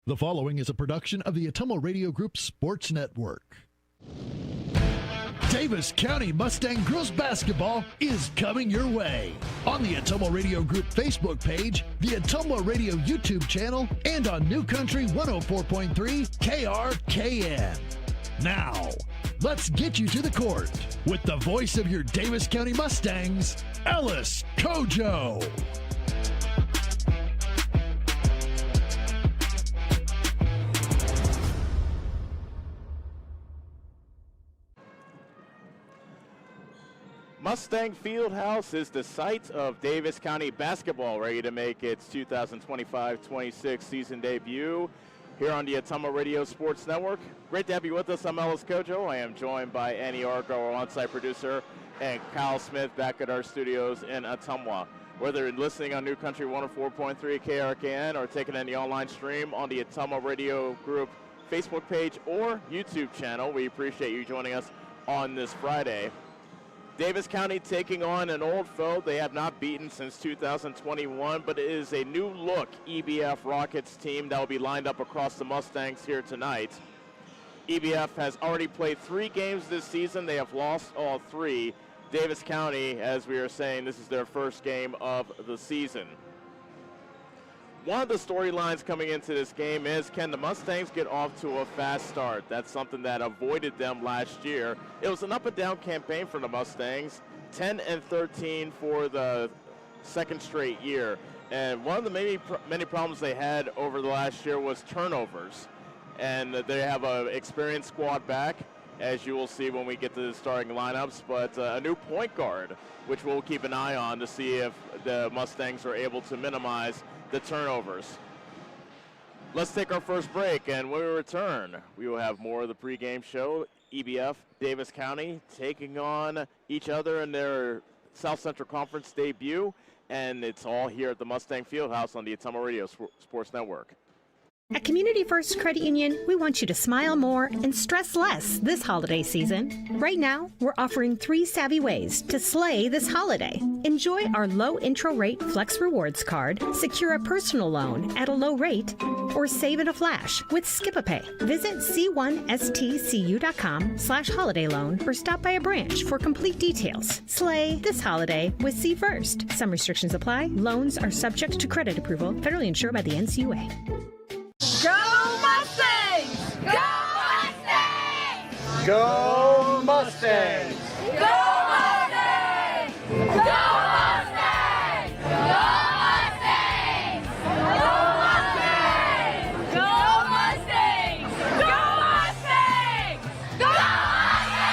The following is a production of the Ottumwa Radio Group Sports Network. Davis County Mustang Girls Basketball is coming your way on the Ottumwa Radio Group Facebook page, the Ottumwa Radio YouTube channel, and on New Country 104.3 KRKN. Now, let's get you to the court with the voice of your Davis County Mustangs, Ellis Kojo. Mustang Fieldhouse is the site of Davis County basketball, ready to make its 2025-26 season debut here on the Ottumwa Radio Sports Network. Great to have you with us. I'm Ellis Kojo. I am joined by Annie Argo, our on-site producer, and Kyle Smith back at our studios in Ottumwa. Whether you're listening on New Country 104.3 KRKN or taking in the online stream on the Ottumwa Radio Group Facebook page or YouTube channel, we appreciate you joining us on this Friday. Davis County taking on an old foe they have not beaten since 2021, but it is a new look EBF Rockets team that will be lined up across the Mustangs here tonight. EBF has already played 3 games this season. They have lost all 3. Davis County, as we are saying, this is their first game of the season. One of the storylines coming into this game is, can the Mustangs get off to a fast start? That's something that avoided them last year. It was an up-and-down campaign for the Mustangs, 10-13 for the second straight year. And one of the many problems they had over the last year was turnovers. And they have an experienced squad back, as you will see when we get to the starting lineups, but a new point guard, which we'll keep an eye on to see if the Mustangs are able to minimize the turnovers. Let's take our first break, and when we return, we will have more of the pregame show. EBF, Davis County taking on each other in their South Central Conference debut, and it's all here at the Mustang Fieldhouse on the Ottumwa Radio Sports Network. At Community First Credit Union, we want you to smile more and stress less this holiday season. Right now, we're offering 3 savvy ways to slay this holiday. Enjoy our low intro rate Flex Rewards card, secure a personal loan at a low rate, or save in a flash with Skip-a-Pay. Visit c1stcu.com/holiday loan or stop by a branch for complete details. Slay this holiday with C First. Some restrictions apply. Loans are subject to credit approval. Federally insured by the NCUA. Go Mustangs! Go Mustangs! Go Mustangs! Go Mustangs! Go Mustangs! Go Mustangs! Go Mustangs! Go Mustangs! Go Mustangs!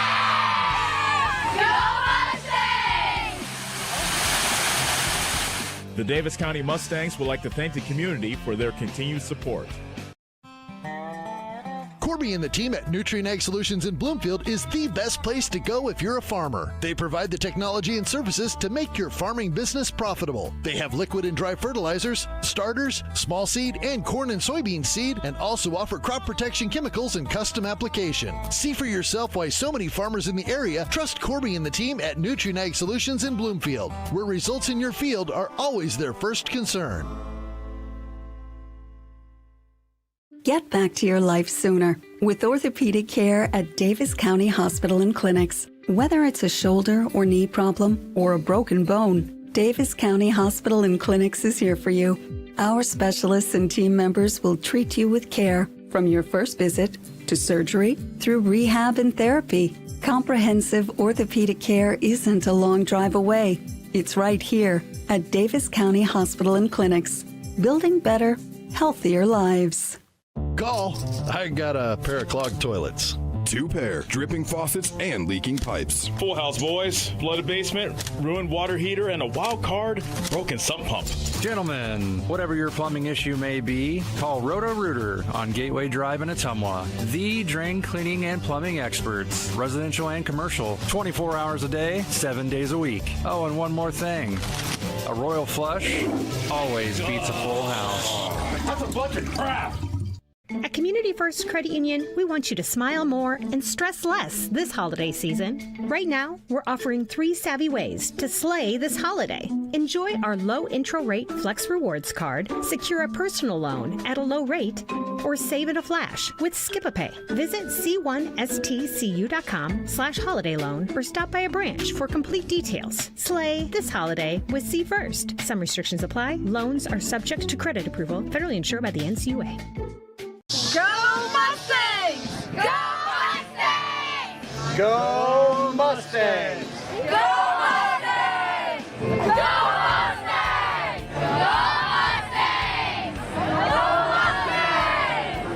Go Mustangs! The Davis County Mustangs would like to thank the community for their continued support. Corby and the team at Nutrien Ag Solutions in Bloomfield is the best place to go if you're a farmer. They provide the technology and services to make your farming business profitable. They have liquid and dry fertilizers, starters, small seed, and corn and soybean seed, and also offer crop protection chemicals and custom application. See for yourself why so many farmers in the area trust Corby and the team at Nutrien Ag Solutions in Bloomfield, where results in your field are always their first concern. Get back to your life sooner with orthopedic care at Davis County Hospital and Clinics. Whether it's a shoulder or knee problem or a broken bone, Davis County Hospital and Clinics is here for you. Our specialists and team members will treat you with care from your first visit to surgery through rehab and therapy. Comprehensive orthopedic care isn't a long drive away. It's right here at Davis County Hospital and Clinics, building better, healthier lives. Call. I got a pair of clogged toilets. 2 pair, dripping faucets and leaking pipes. Full house, boys. Flooded basement, ruined water heater, and a wild card, broken sump pump. Gentlemen, whatever your plumbing issue may be, call Roto-Rooter on Gateway Drive in Ottumwa. The drain cleaning and plumbing experts, residential and commercial, 24 hours a day, 7 days a week. Oh, and one more thing. A royal flush always beats a full house. That's a bunch of crap. At Community First Credit Union, we want you to smile more and stress less this holiday season. Right now, we're offering 3 savvy ways to slay this holiday. Enjoy our low intro rate Flex Rewards card, secure a personal loan at a low rate, or save in a flash with Skip-a-Pay. Visit c1stcu.com/holiday loan or stop by a branch for complete details. Slay this holiday with C First. Some restrictions apply. Loans are subject to credit approval. Federally insured by the NCUA. Go Mustangs! Go Mustangs! Go Mustangs! Go Mustangs! Go Mustangs! Go Mustangs!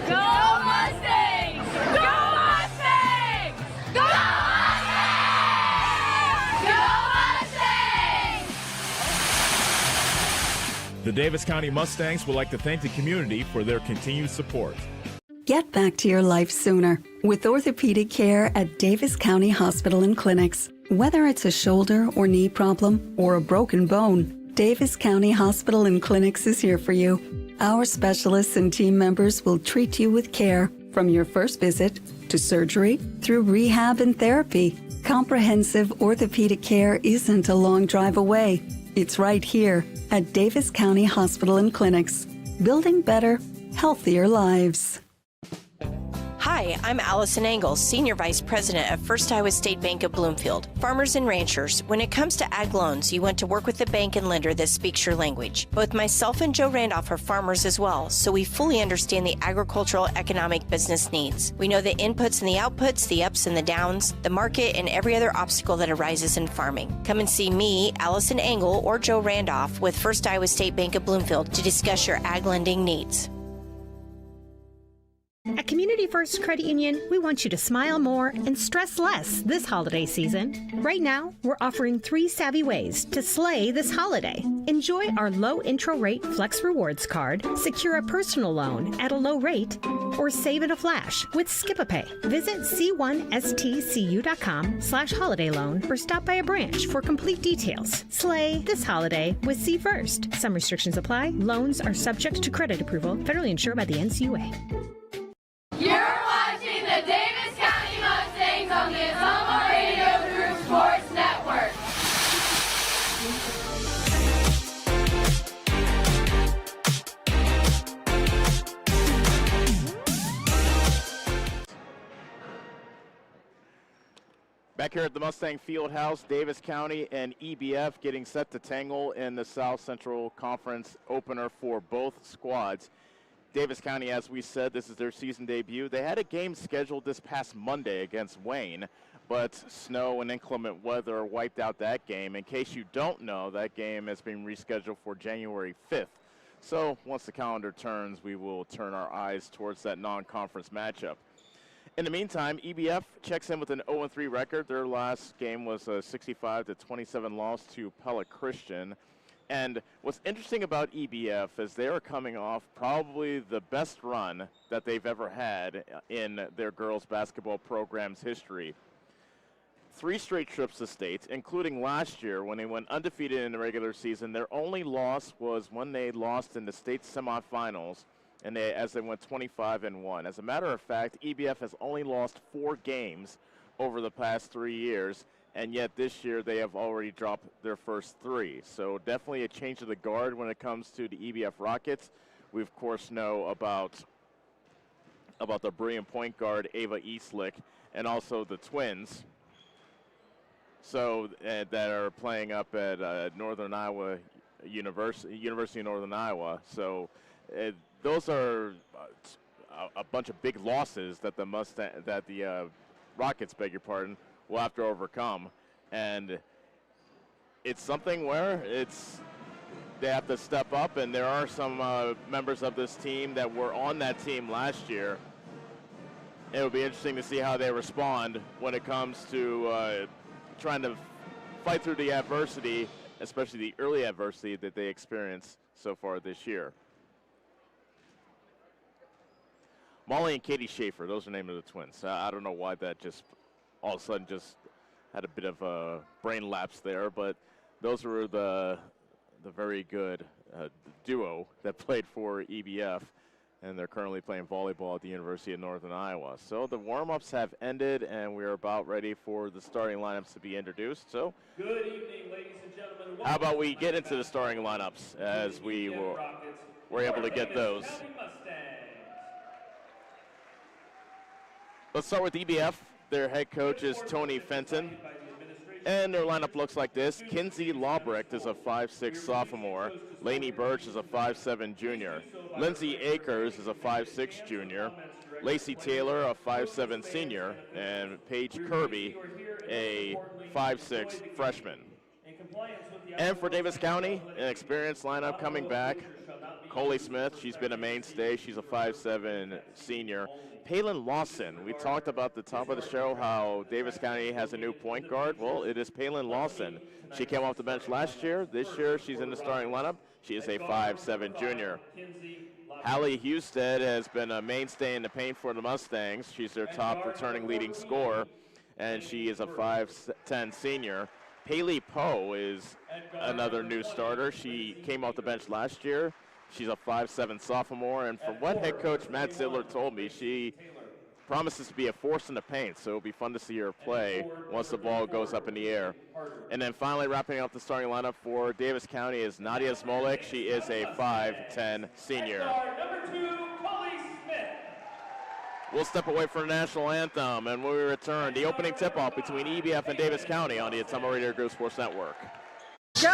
Go Mustangs! Go Mustangs! Go Mustangs! Go Mustangs! The Davis County Mustangs would like to thank the community for their continued support. Get back to your life sooner with orthopedic care at Davis County Hospital and Clinics. Whether it's a shoulder or knee problem or a broken bone, Davis County Hospital and Clinics is here for you. Our specialists and team members will treat you with care from your first visit to surgery through rehab and therapy. Comprehensive orthopedic care isn't a long drive away. It's right here at Davis County Hospital and Clinics, building better, healthier lives. Hi, I'm Allison Engel, Senior Vice President at First Iowa State Bank of Bloomfield. Farmers and ranchers, when it comes to ag loans, you want to work with a bank and lender that speaks your language. Both myself and Joe Randolph are farmers as well, so we fully understand the agricultural economic business needs. We know the inputs and the outputs, the ups and the downs, the market, and every other obstacle that arises in farming. Come and see me, Allison Engel, or Joe Randolph with First Iowa State Bank of Bloomfield to discuss your ag lending needs. At Community First Credit Union, we want you to smile more and stress less this holiday season. Right now, we're offering 3 savvy ways to slay this holiday. Enjoy our low intro rate Flex Rewards card, secure a personal loan at a low rate, or save in a flash with Skip-a-Pay. Visit c1stcu.com/holiday loan or stop by a branch for complete details. Slay this holiday with C First. Some restrictions apply. Loans are subject to credit approval. Federally insured by the NCUA. You're watching the Davis County Mustangs on the Ottumwa Radio Group Sports Network. Back here at the Mustang Fieldhouse, Davis County and EBF getting set to tangle in the South Central Conference opener for both squads. Davis County, as we said, this is their season debut. They had a game scheduled this past Monday against Wayne, but snow and inclement weather wiped out that game. In case you don't know, that game has been rescheduled for January 5th. So once the calendar turns, we will turn our eyes towards that non-conference matchup. In the meantime, EBF checks in with an 0-3 record. Their last game was a 65-27 loss to Pella Christian. And what's interesting about EBF is they are coming off probably the best run that they've ever had in their girls basketball program's history. 3 straight trips to state, including last year when they went undefeated in the regular season. Their only loss was when they lost in the state semifinals, and as they went 25-1. As a matter of fact, EBF has only lost 4 games over the past 3 years. And yet this year they have already dropped their first 3. So definitely a change of the guard when it comes to the EBF Rockets. We, of course, know about the brilliant point guard Ava Eastlick and also the twins. So that are playing up at Northern Iowa University of Northern Iowa. So those are a bunch of big losses that the Rockets, beg your pardon, will have to overcome, and it's something where they have to step up, and there are some members of this team that were on that team last year. It will be interesting to see how they respond when it comes to trying to fight through the adversity, especially the early adversity that they experienced so far this year. Molly and Katie Schaefer, those are the name of the twins. I don't know why that just all of a sudden just had a bit of a brain lapse there, but those were the very good duo that played for EBF. and they're currently playing volleyball at the University of Northern Iowa. So the warm-ups have ended, and we're about ready for the starting lineups to be introduced. So good evening, ladies and gentlemen. How about we get into the starting lineups as we were able to get those. Let's start with EBF. Their head coach is Tony Fenton. And their lineup looks like this. Kinsey Lobrecht is a 5'6 sophomore. Lainey Birch is a 5'7 junior. Lindsay Akers is a 5'6 junior. Lacey Taylor, a 5'7 senior. And Paige Kirby, a 5'6 freshman. And for Davis County, an experienced lineup coming back. Coley Smith, she's been a mainstay. She's a 5'7 senior. Palin Lawson, we talked about the top of the show how Davis County has a new point guard. Well, it is Palin Lawson. She came off the bench last year. This year, she's in the starting lineup. She is a 5'7 junior. Hallie Husted has been a mainstay in the paint for the Mustangs. She's their top returning leading scorer, and she is a 5'10 senior. Haley Poe is another new starter. She came off the bench last year. She's a 5'7 sophomore, and from what head coach Matt Zidler told me, she promises to be a force in the paint, so it'll be fun to see her play once the ball goes up in the air. And then finally wrapping up the starting lineup for Davis County is Nadia Smolik. She is a 5'10 senior. We'll step away from the national anthem, and when we return, the opening tip-off between EBF and Davis County on the Ottumwa Radio Group Sports Network. Go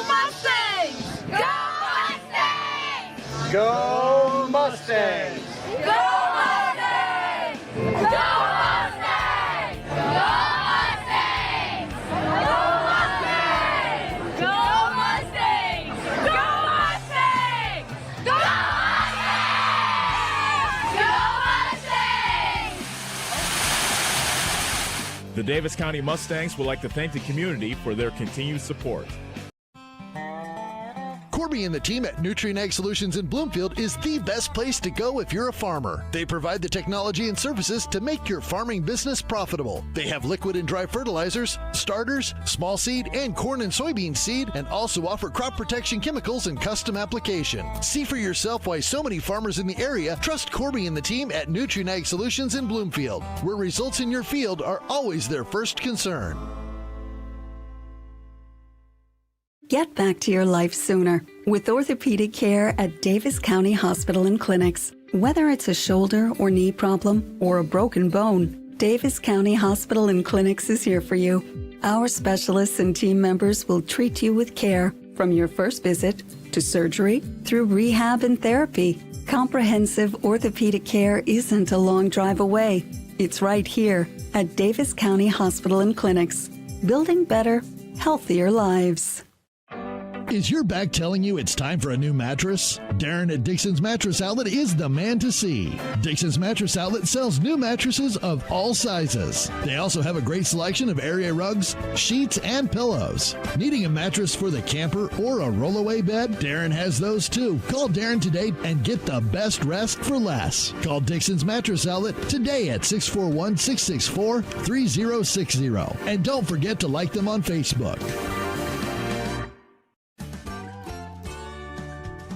Mustangs! Go Mustangs! Go Mustangs! Go Mustangs! Go Mustangs! Go Mustangs! Go Mustangs! Go Mustangs! Go Mustangs! Go Mustangs! The Davis County Mustangs would like to thank the community for their continued support. Corby and the team at Nutrien Ag Solutions in Bloomfield is the best place to go if you're a farmer. They provide the technology and services to make your farming business profitable. They have liquid and dry fertilizers, starters, small seed, and corn and soybean seed, and also offer crop protection chemicals and custom application. See for yourself why so many farmers in the area trust Corby and the team at Nutrien Ag Solutions in Bloomfield, where results in your field are always their first concern. Get back to your life sooner with orthopedic care at Davis County Hospital and Clinics. Whether it's a shoulder or knee problem or a broken bone, Davis County Hospital and Clinics is here for you. Our specialists and team members will treat you with care from your first visit to surgery through rehab and therapy. Comprehensive orthopedic care isn't a long drive away. It's right here at Davis County Hospital and Clinics, building better, healthier lives. Is your back telling you it's time for a new mattress? Darren at Dixon's Mattress Outlet is the man to see. Dixon's Mattress Outlet sells new mattresses of all sizes. They also have a great selection of area rugs, sheets, and pillows. Needing a mattress for the camper or a rollaway bed? Darren has those too. Call Darren today and get the best rest for less. Call Dixon's Mattress Outlet today at 641-664-3060. And don't forget to like them on Facebook.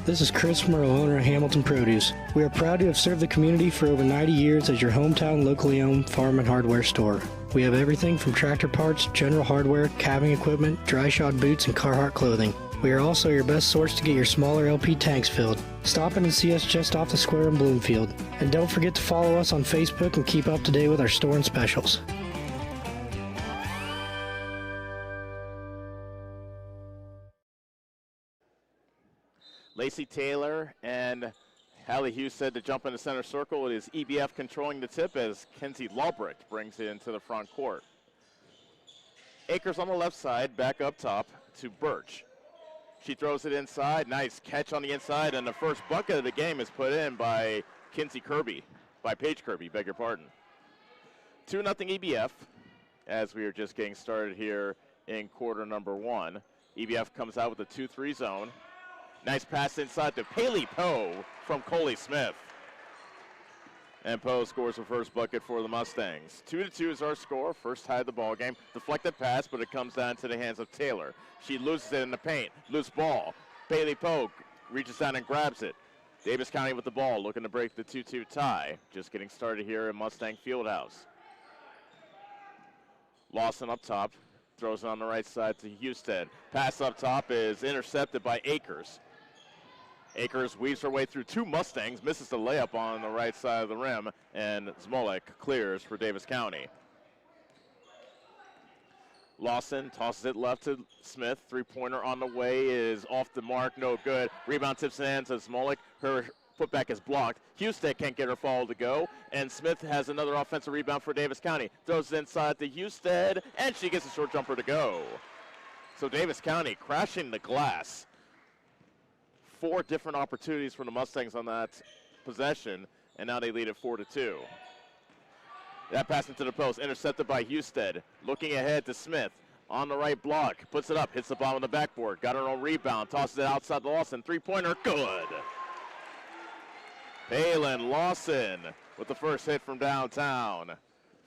This is Chris Merle, owner of Hamilton Produce. We are proud to have served the community for over 90 years as your hometown locally owned farm and hardware store. We have everything from tractor parts, general hardware, calving equipment, dry shod boots, and Carhartt clothing. We are also your best source to get your smaller LP tanks filled. Stop in and see us just off the square in Bloomfield. And don't forget to follow us on Facebook and keep up to date with our store and specials. Lacey Taylor and Hallie Hughes said to jump in the center circle. It is EBF controlling the tip as Kenzie Lobrecht brings it into the front court. Akers on the left side, back up top to Birch. She throws it inside. Nice catch on the inside, and the first bucket of the game is put in by Paige Kirby, beg your pardon. 2-0 EBF as we are just getting started here in quarter number one. EBF comes out with a 2-3 zone. Nice pass inside to Haley Poe from Coley Smith. And Poe scores the first bucket for the Mustangs. 2-2 is our score. First tie of the ball game. Deflected pass, but it comes down to the hands of Taylor. She loses it in the paint. Loose ball. Haley Poe reaches down and grabs it. Davis County with the ball, looking to break the 2-2 tie. Just getting started here in Mustang Fieldhouse. Lawson up top, throws it on the right side to Houston. Pass up top is intercepted by Akers. Akers weaves her way through two Mustangs, misses the layup on the right side of the rim, and Zmolek clears for Davis County. Lawson tosses it left to Smith. Three-pointer on the way is off the mark, no good. Rebound tips in hands of Zmolek. Her putback is blocked. Houston can't get her follow to go, and Smith has another offensive rebound for Davis County. Throws it inside to Houston, and she gets a short jumper to go. So Davis County crashing the glass. 4 different opportunities for the Mustangs on that possession, and now they lead it 4-2. That pass into the post, intercepted by Houston. Looking ahead to Smith on the right block, puts it up, hits the bottom of the backboard, got her own rebound, tosses it outside the Lawson. Three-pointer, good. Palin Lawson with the first hit from downtown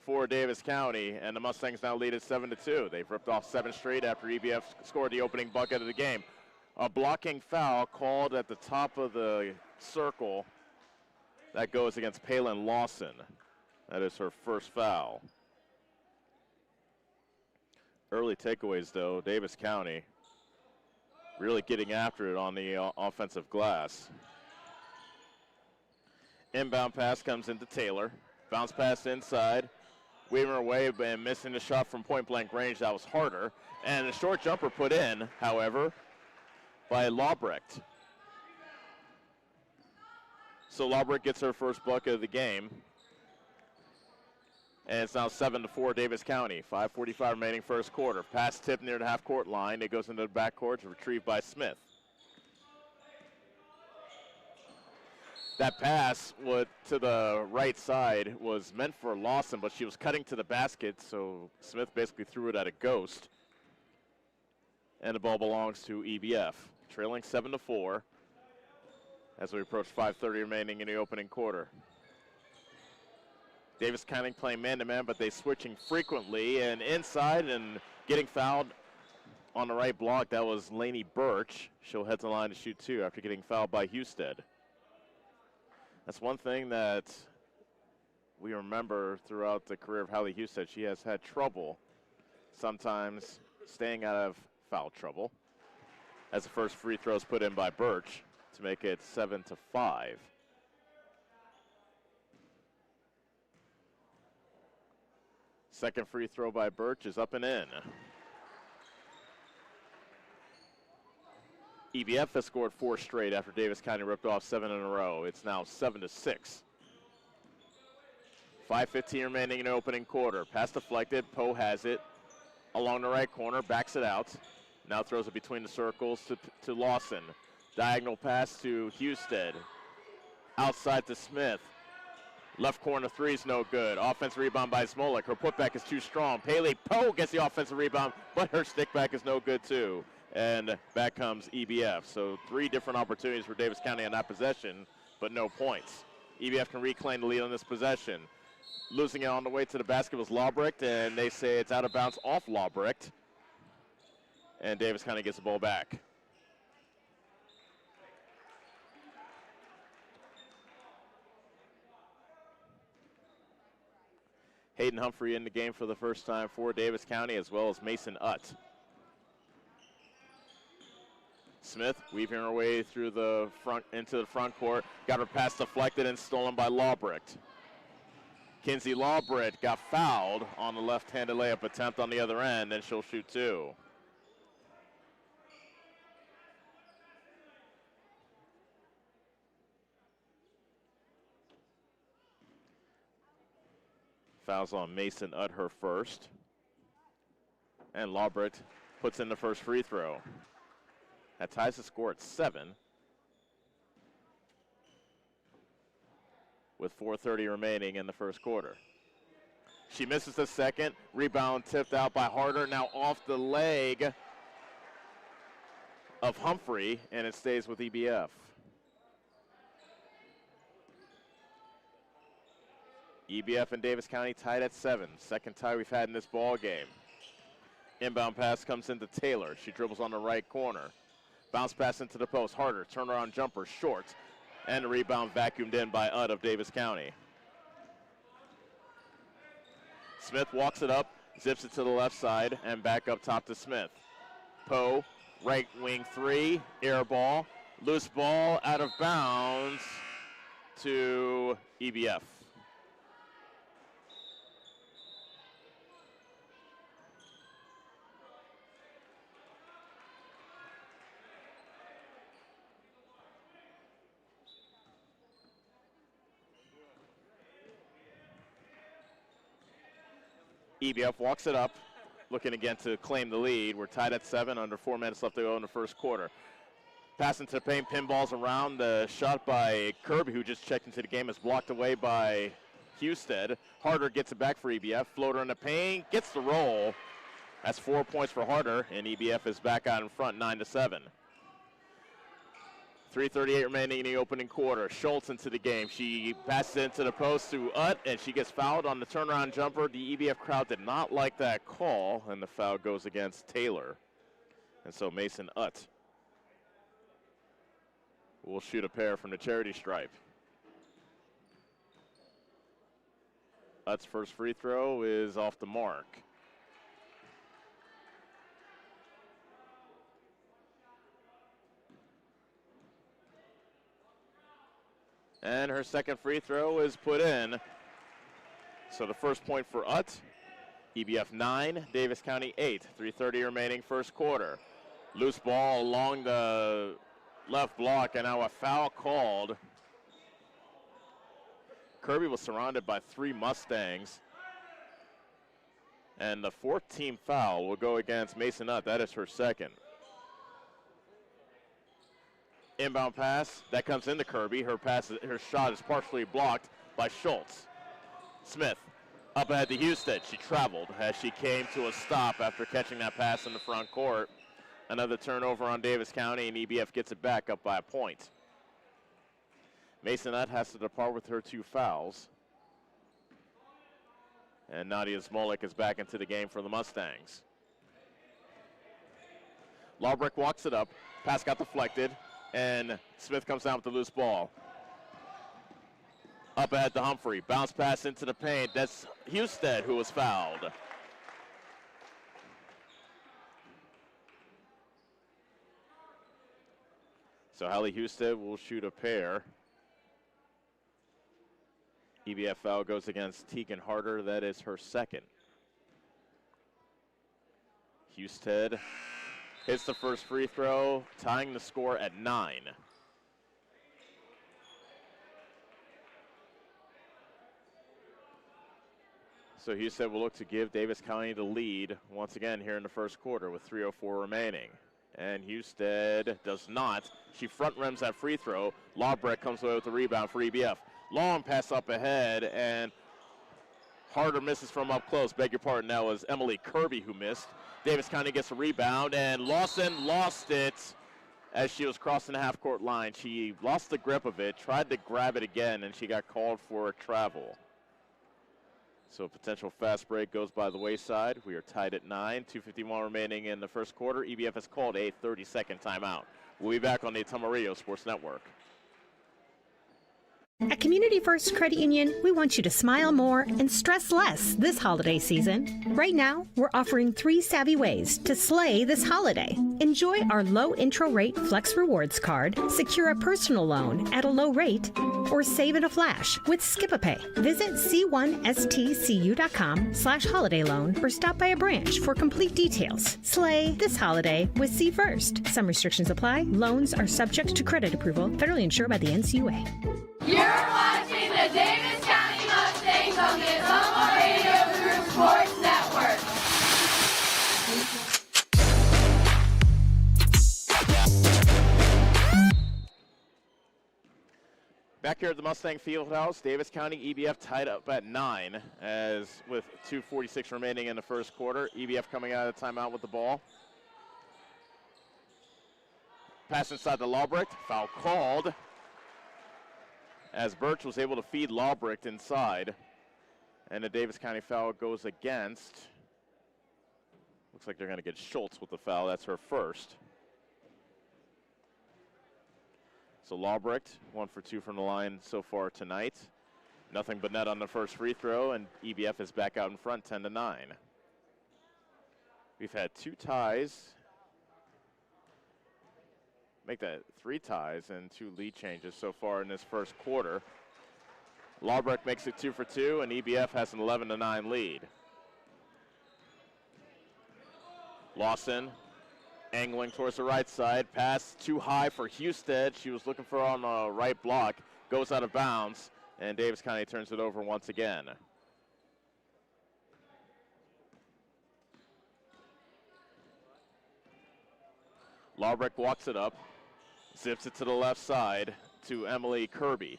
for Davis County, and the Mustangs now lead it 7-2. They've ripped off 7 straight after EBF scored the opening bucket of the game. A blocking foul called at the top of the circle. That goes against Palin Lawson. That is her first foul. Early takeaways, though. Davis County really getting after it on the offensive glass. Inbound pass comes into Taylor. Bounce pass inside. Weaving her way and missing the shot from point-blank range. That was harder. And a short jumper put in, however, by Lobrecht. So Lobrecht gets her first bucket of the game. And it's now 7-4 Davis County. 5:45 remaining first quarter. Pass tip near the half-court line. It goes into the backcourt, retrieved by Smith. That pass to the right side was meant for Lawson, but she was cutting to the basket, so Smith basically threw it at a ghost. And the ball belongs to EBF. Trailing 7-4 as we approach 5:30 remaining in the opening quarter. Davis County playing man-to-man, but they switching frequently and inside and getting fouled on the right block. That was Lainey Birch. She'll head to the line to shoot 2 after getting fouled by Houston. That's one thing that we remember throughout the career of Hallie Houston. She has had trouble sometimes staying out of foul trouble, as the first free throw is put in by Birch to make it 7-5. Second free throw by Birch is up and in. EBF has scored 4 straight after Davis County ripped off 7 in a row. It's now 7-6. 5:15 remaining in the opening quarter. Pass deflected. Poe has it along the right corner, backs it out. Now throws it between the circles to Lawson. Diagonal pass to Houston. Outside to Smith. Left corner 3 is no good. Offensive rebound by Zmolek. Her putback is too strong. Paley Poe gets the offensive rebound, but her stick back is no good too. And back comes EBF. So 3 different opportunities for Davis County on that possession, but no points. EBF can reclaim the lead on this possession. Losing it on the way to the basket was Lobrecht, and they say it's out of bounds off Lobrecht. And Davis County gets the ball back. Hayden Humphrey in the game for the first time for Davis County, as well as Mason Utt. Smith weaving her way through the front into the front court. Got her pass deflected and stolen by Lobrecht. Kinsey Lobrecht got fouled on the left-handed layup attempt on the other end, and she'll shoot 2. Fouls on Mason Utt, her first. And Lobrecht puts in the first free throw. That ties the score at 7. With 4:30 remaining in the first quarter. She misses the second. Rebound tipped out by Harder. Now off the leg of Humphrey, and it stays with EBF. EBF and Davis County tied at 7. Second tie we've had in this ball game. Inbound pass comes into Taylor. She dribbles on the right corner. Bounce pass into the post. Harder. Turnaround jumper. Short. And the rebound vacuumed in by Utt of Davis County. Smith walks it up, zips it to the left side, and back up top to Smith. Poe, right wing three, air ball, loose ball out of bounds to EBF. EBF walks it up, looking again to claim the lead. We're tied at 7, under 4 minutes left to go in the first quarter. Pass into the paint, pinballs around. The shot by Kirby, who just checked into the game, is blocked away by Husted. Harder gets it back for EBF. Floater in the paint, gets the roll. That's 4 points for Harder, and EBF is back out in front, 9-7. 3:38 remaining in the opening quarter. Schultz into the game. She passes into the post to Utt, and she gets fouled on the turnaround jumper. The EBF crowd did not like that call, and the foul goes against Taylor. And so Mason Utt will shoot a pair from the charity stripe. Utt's first free throw is off the mark. And her second free throw is put in. So the first point for Utt. EBF 9, Davis County 8. 3:30 remaining first quarter. Loose ball along the left block, and now a foul called. Kirby was surrounded by 3 Mustangs. And the 4th team foul will go against Mason Utt. That is her second. Inbound pass, that comes into Kirby. Her shot is partially blocked by Schultz. Smith up ahead to Husted. She traveled as she came to a stop after catching that pass in the front court. Another turnover on Davis County, and EBF gets it back up by a point. Mason Utt has to depart with her 2 fouls. And Nadia Smolik is back into the game for the Mustangs. Lawbrick walks it up. Pass got deflected. And Smith comes down with the loose ball. Up ahead to Humphrey. Bounce pass into the paint. That's Husted who was fouled. So Hallie Husted will shoot a pair. EBF foul goes against Tegan Harder. That is her second. Husted hits the first free throw, tying the score at 9. So Husted will look to give Davis County the lead once again here in the first quarter with 3:04 remaining. And Husted does not. She front rims that free throw. Lawbrecht comes away with the rebound for EBF. Long pass up ahead, and Harder misses from up close. Beg your pardon, that was Emily Kirby who missed. Davis County gets a rebound, and Lawson lost it as she was crossing the half-court line. She lost the grip of it, tried to grab it again, and she got called for a travel. So a potential fast break goes by the wayside. We are tied at 9, 2:51 remaining in the first quarter. EBF has called a 30-second timeout. We'll be back on the Ottumwa Radio Sports Network. At Community First Credit Union, we want you to smile more and stress less this holiday season. Right now, we're offering 3 savvy ways to slay this holiday. Enjoy our low intro rate Flex Rewards card, secure a personal loan at a low rate, or save in a flash with Skip-a-Pay. Visit c1stcu.com/holiday loan or stop by a branch for complete details. Slay this holiday with C First. Some restrictions apply. Loans are subject to credit approval, federally insured by the NCUA. You're watching the Davis County Mustangs on the Ottumwa Radio Group Sports Network. Back here at the Mustang Fieldhouse, Davis County EBF tied up at 9 as with 2:46 remaining in the first quarter. EBF coming out of timeout with the ball. Pass inside to Lawbrecht, foul called, as Birch was able to feed Lawbrecht inside. And the Davis County foul goes against, looks like they're going to get Schultz with the foul. That's her first. So Lawbrecht, 1 for 2 from the line so far tonight. Nothing but net on the first free throw, and EBF is back out in front, 10-9. We've had 2 ties. Make that 3 ties and 2 lead changes so far in this first quarter. Lawbrecht makes it 2 for 2, and EBF has an 11-9 lead. Lawson angling towards the right side. Pass too high for Husted. She was looking for on the right block. Goes out of bounds, and Davis County turns it over once again. Lawbrecht walks it up. Zips it to the left side to Emily Kirby.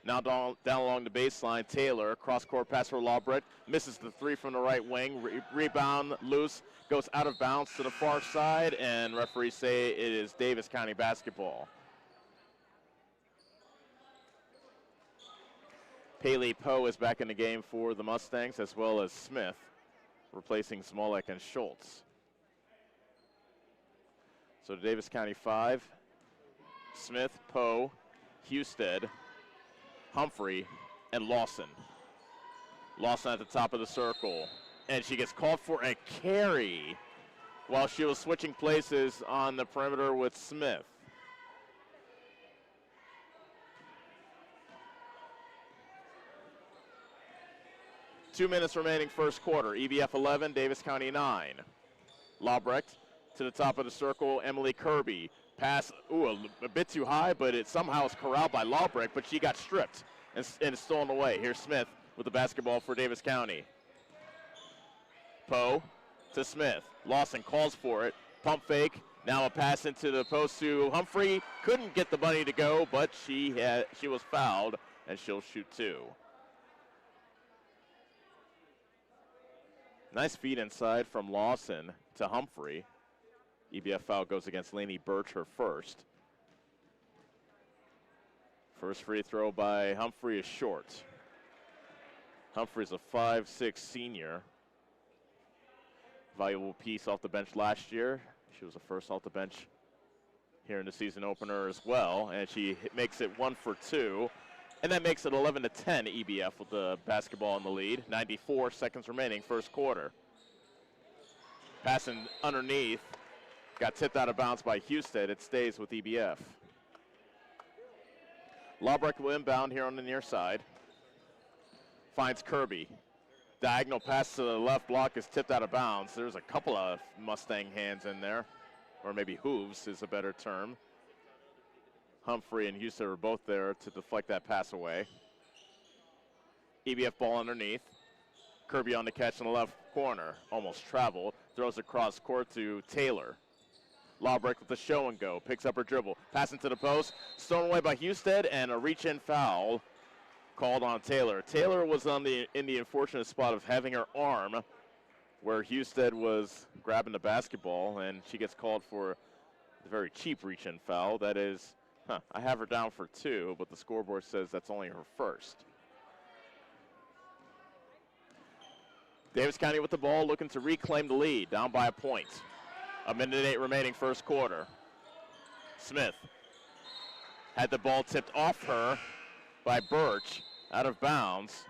Now down along the baseline, Taylor, cross-court pass for Lawbrecht, misses the 3 from the right wing, rebound loose, goes out of bounds to the far side, and referees say it is Davis County basketball. Paley Poe is back in the game for the Mustangs, as well as Smith, replacing Smolik and Schultz. So Davis County 5, Smith, Poe, Husted, Humphrey, and Lawson. Lawson at the top of the circle. And she gets called for a carry while she was switching places on the perimeter with Smith. Two minutes remaining first quarter. EBF 11, Davis County 9. Lawbrecht to the top of the circle, Emily Kirby. Pass, a bit too high, but it somehow is corralled by Lawbrecht, but she got stripped and stolen away. Here's Smith with the basketball for Davis County. Poe to Smith. Lawson calls for it. Pump fake. Now a pass into the post to Humphrey. Couldn't get the bunny to go, but she was fouled, and she'll shoot 2. Nice feed inside from Lawson to Humphrey. EBF foul goes against Lainey Birch, her first. First free throw by Humphrey is short. Humphrey's a 5'6" senior. Valuable piece off the bench last year. She was the first off the bench here in the season opener as well, and she makes it 1 for 2. And that makes it 11-10 EBF with the basketball in the lead. 94 seconds remaining, first quarter. Passing underneath. Got tipped out of bounds by Husted. It stays with EBF. Lawbrecht will inbound here on the near side. Finds Kirby. Diagonal pass to the left block is tipped out of bounds. There's a couple of Mustang hands in there, or maybe hooves is a better term. Humphrey and Husted are both there to deflect that pass away. EBF ball underneath. Kirby on the catch in the left corner. Almost traveled. Throws across court to Taylor. Lawbrecht with the show and go, picks up her dribble, passing to the post, stolen away by Husted, and a reach-in foul called on Taylor. Taylor was in the unfortunate spot of having her arm where Husted was grabbing the basketball, and she gets called for a very cheap reach-in foul. That is, I have her down for 2, but the scoreboard says that's only her first. Davis County with the ball, looking to reclaim the lead, down by a point. 1:08 remaining first quarter. Smith had the ball tipped off her by Birch, out of bounds.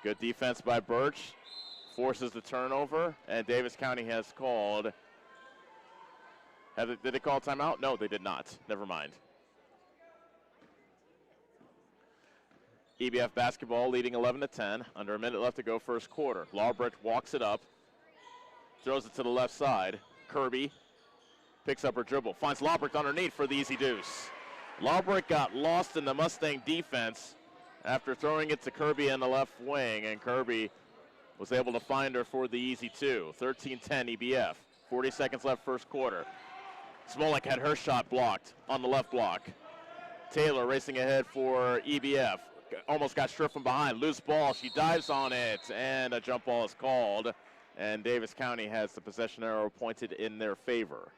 Good defense by Birch, forces the turnover, and Davis County has called. Did they call timeout? No, they did not. Never mind. EBF basketball leading 11-10. Under a minute left to go first quarter. Lawbrecht walks it up. Throws it to the left side. Kirby picks up her dribble. Finds Lawbrecht underneath for the easy deuce. Lawbrecht got lost in the Mustang defense after throwing it to Kirby in the left wing, and Kirby was able to find her for the easy 2. 13-10 EBF. 40 seconds left first quarter. Smolik had her shot blocked on the left block. Taylor racing ahead for EBF. Almost got stripped from behind. Loose ball. She dives on it, and a jump ball is called. And Davis County has the possession arrow pointed in their favor.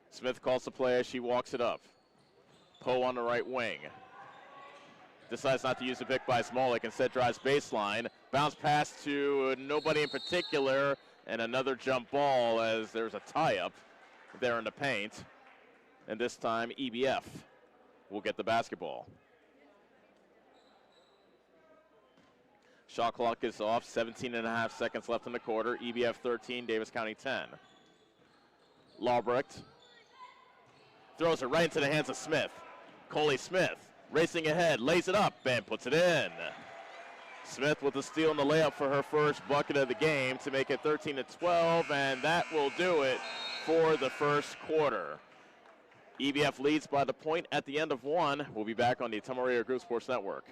Smith calls the play as she walks it up. Poe on the right wing. decides not to use the pick by Smolik, instead drives baseline. Bounce pass to nobody in particular, and another jump ball as there's a tie-up there in the paint. And this time EBF will get the basketball. Shot clock is off, 17.5 seconds left in the quarter. EBF 13, Davis County 10. Lawbrecht throws it right into the hands of Smith. Coley Smith racing ahead, lays it up, and puts it in. Smith with the steal and the layup for her first bucket of the game to make it 13-12, and that will do it for the first quarter. EBF leads by the point at the end of one. We'll be back on the Ottumwa Radio Group Sports Network.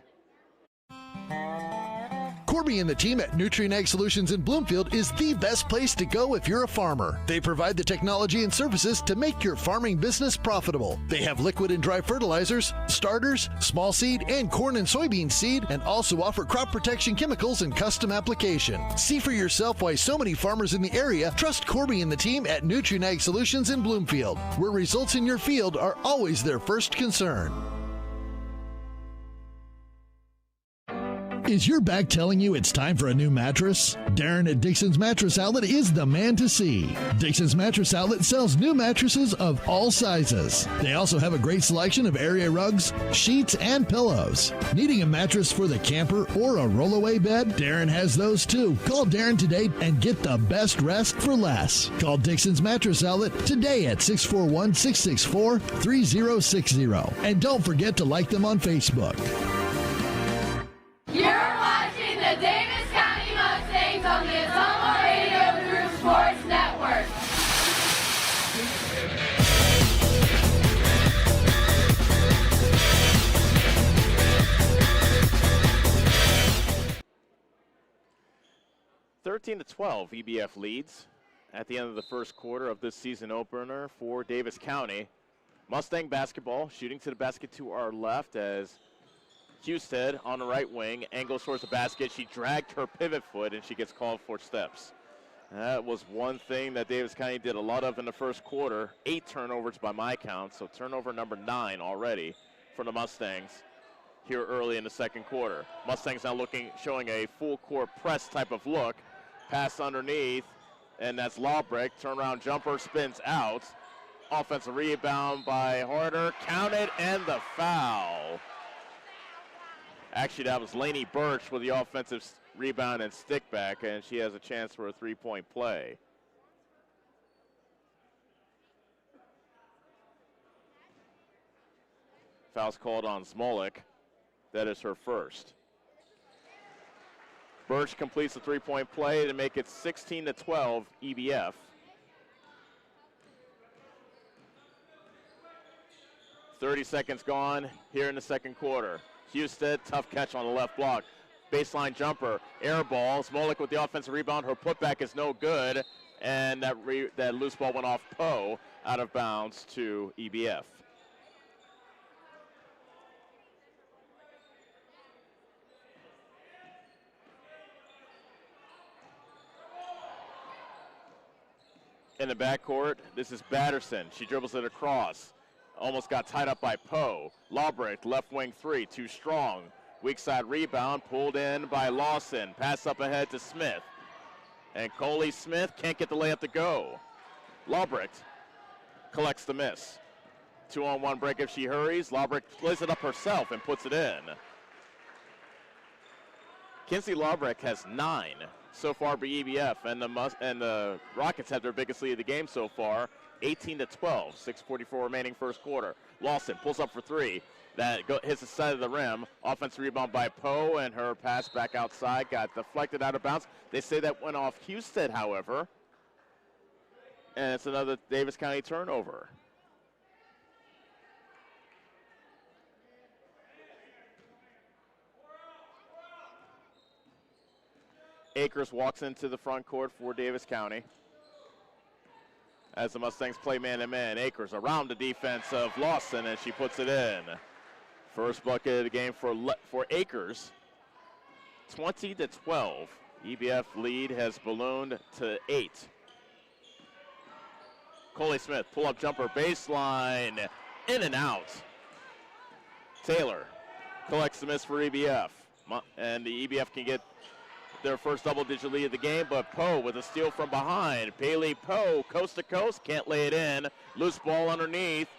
Corby and the team at Nutrient Ag Solutions in Bloomfield is the best place to go if you're a farmer. They provide the technology and services to make your farming business profitable. They have liquid and dry fertilizers, starters, small seed, and corn and soybean seed, and also offer crop protection chemicals and custom application. See for yourself why so many farmers in the area trust Corby and the team at Nutrient Ag Solutions in Bloomfield, where results in your field are always their first concern. Is your back telling you it's time for a new mattress? Darren at Dixon's Mattress Outlet is the man to see. Dixon's Mattress Outlet sells new mattresses of all sizes. They also have a great selection of area rugs, sheets, and pillows. Needing a mattress for the camper or a rollaway bed? Darren has those too. Call Darren today and get the best rest for less. Call Dixon's Mattress Outlet today at 641-664-3060. And don't forget to like them on Facebook. You're watching the Davis County Mustangs on the Ottumwa Radio Group Sports Network. (13-12), EBF leads at the end of the first quarter of this season opener for Davis County. Mustang basketball shooting to the basket to our left as Husted on the right wing, angles towards the basket. She dragged her pivot foot and she gets called for steps. That was one thing that Davis County did a lot of in the first quarter. 8 turnovers by my count, so turnover number 9 already for the Mustangs here early in the second quarter. Mustangs now showing a full court press type of look. Pass underneath, and that's Lawbrecht. Turnaround jumper spins out. Offensive rebound by Harder, counted, and the foul. Actually, that was Lainey Birch with the offensive rebound and stick back, and she has a chance for a three-point play. Foul's called on Smolik. That is her first. Birch completes the three-point play to make it 16-12 EBF. .30 seconds gone here in the second quarter. Husted, tough catch on the left block. Baseline jumper, air ball. Smolik with the offensive rebound. Her putback is no good, and that loose ball went off Poe, out of bounds to EBF. In the backcourt, this is Batterson. She dribbles it across. Almost got tied up by Poe. Lawbrecht, left wing three, too strong. Weak side rebound, pulled in by Lawson. Pass up ahead to Smith. And Coley Smith can't get the layup to go. Lawbrecht collects the miss. 2-on-1 break if she hurries. Lawbrecht plays it up herself and puts it in. Kinsey Lawbrecht has 9 so far by EBF, and the Rockets have their biggest lead of the game so far. 18-12, 6:44 remaining first quarter. Lawson pulls up for 3. That hits the side of the rim. Offensive rebound by Poe, and her pass back outside got deflected out of bounds. They say that went off Husted, however. And it's another Davis County turnover. Akers walks into the front court for Davis County. As the Mustangs play man-to-man, Akers around the defense of Lawson, and she puts it in. First bucket of the game for Akers. 20-12. EBF lead has ballooned to 8. Coley Smith, pull-up jumper, baseline, in and out. Taylor collects the miss for EBF. And the EBF can get their first double-digit lead of the game, but Poe with a steal from behind. Bailey Poe, coast to coast, can't lay it in. Loose ball underneath.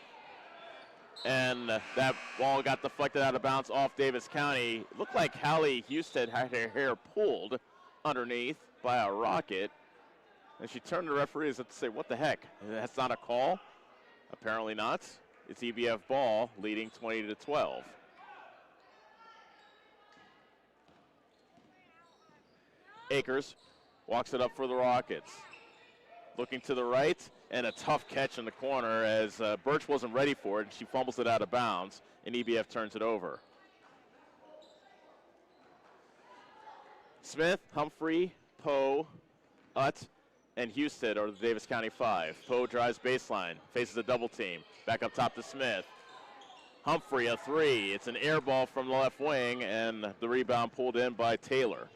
And that ball got deflected out of bounds off Davis County. Looked like Hallie Houston had her hair pulled underneath by a rocket. And she turned to the referees to say, what the heck? That's not a call? Apparently not. It's EBF ball, leading 20-12. Akers walks it up for the Rockets. Looking to the right, and a tough catch in the corner as Birch wasn't ready for it, and she fumbles it out of bounds, and EBF turns it over. Smith, Humphrey, Poe, Utt, and Houston are the Davis County 5. Poe drives baseline, faces a double team. Back up top to Smith. Humphrey, a 3. It's an air ball from the left wing, and the rebound pulled in by Taylor.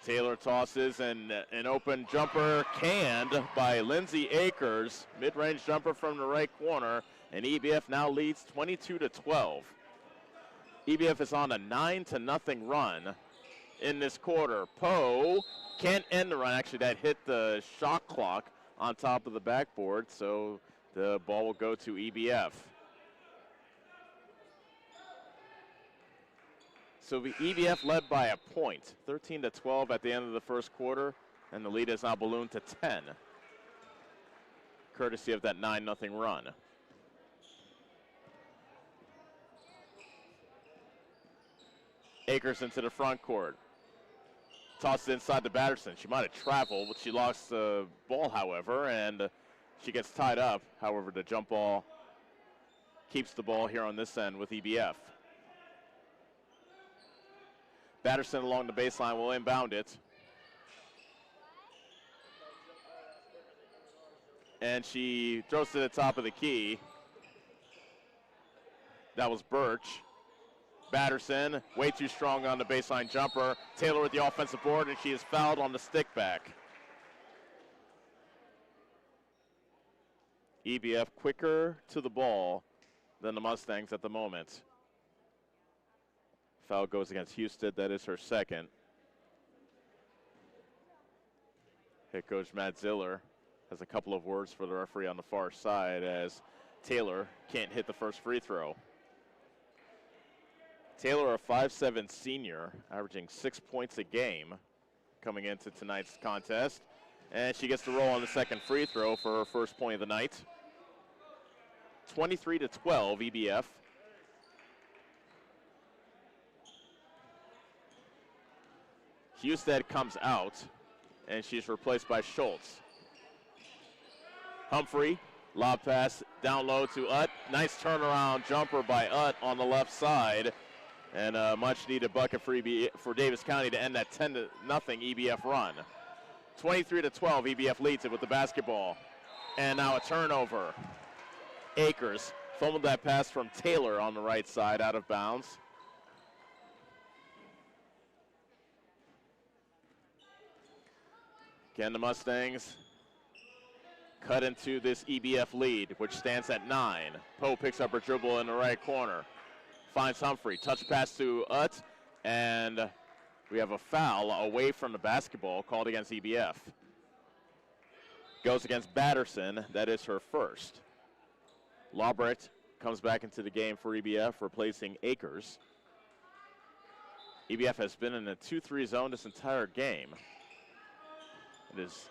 Taylor tosses, and an open jumper canned by Lindsay Akers. Mid-range jumper from the right corner, and EBF now leads 22-12. EBF is on a 9-0 run in this quarter. Poe can't end the run. Actually, that hit the shot clock on top of the backboard, so the ball will go to EBF. So the EBF led by a point, 13-12 at the end of the first quarter, and the lead has now ballooned to 10, courtesy of that 9-0 run. Akers into the front court. Tosses inside to Batterson. She might have traveled, but she lost the ball, however, and she gets tied up. However, the jump ball keeps the ball here on this end with EBF. Batterson along the baseline will inbound it. And she throws to the top of the key. That was Birch. Batterson, way too strong on the baseline jumper. Taylor with the offensive board, and she is fouled on the stick back. EBF quicker to the ball than the Mustangs at the moment. Foul goes against Houston. That is her second. Head coach Matt Ziller has a couple of words for the referee on the far side as Taylor can't hit the first free throw. Taylor, a 5'7" senior, averaging 6 points a game coming into tonight's contest. And she gets the roll on the second free throw for her first point of the night. 23-12 EBF. Husted comes out, and she's replaced by Schultz. Humphrey, lob pass down low to Utt. Nice turnaround jumper by Utt on the left side. And a much-needed bucket for Davis County to end that 10-0 EBF run. 23-12, EBF leads it with the basketball. And now a turnover. Akers fumbled that pass from Taylor on the right side, out of bounds. Again, the Mustangs cut into this EBF lead, which stands at 9. Poe picks up her dribble in the right corner. Finds Humphrey, touch pass to Utt, and we have a foul away from the basketball called against EBF. Goes against Batterson, that is her first. Lobrecht comes back into the game for EBF, replacing Akers. EBF has been in a 2-3 zone this entire game. It has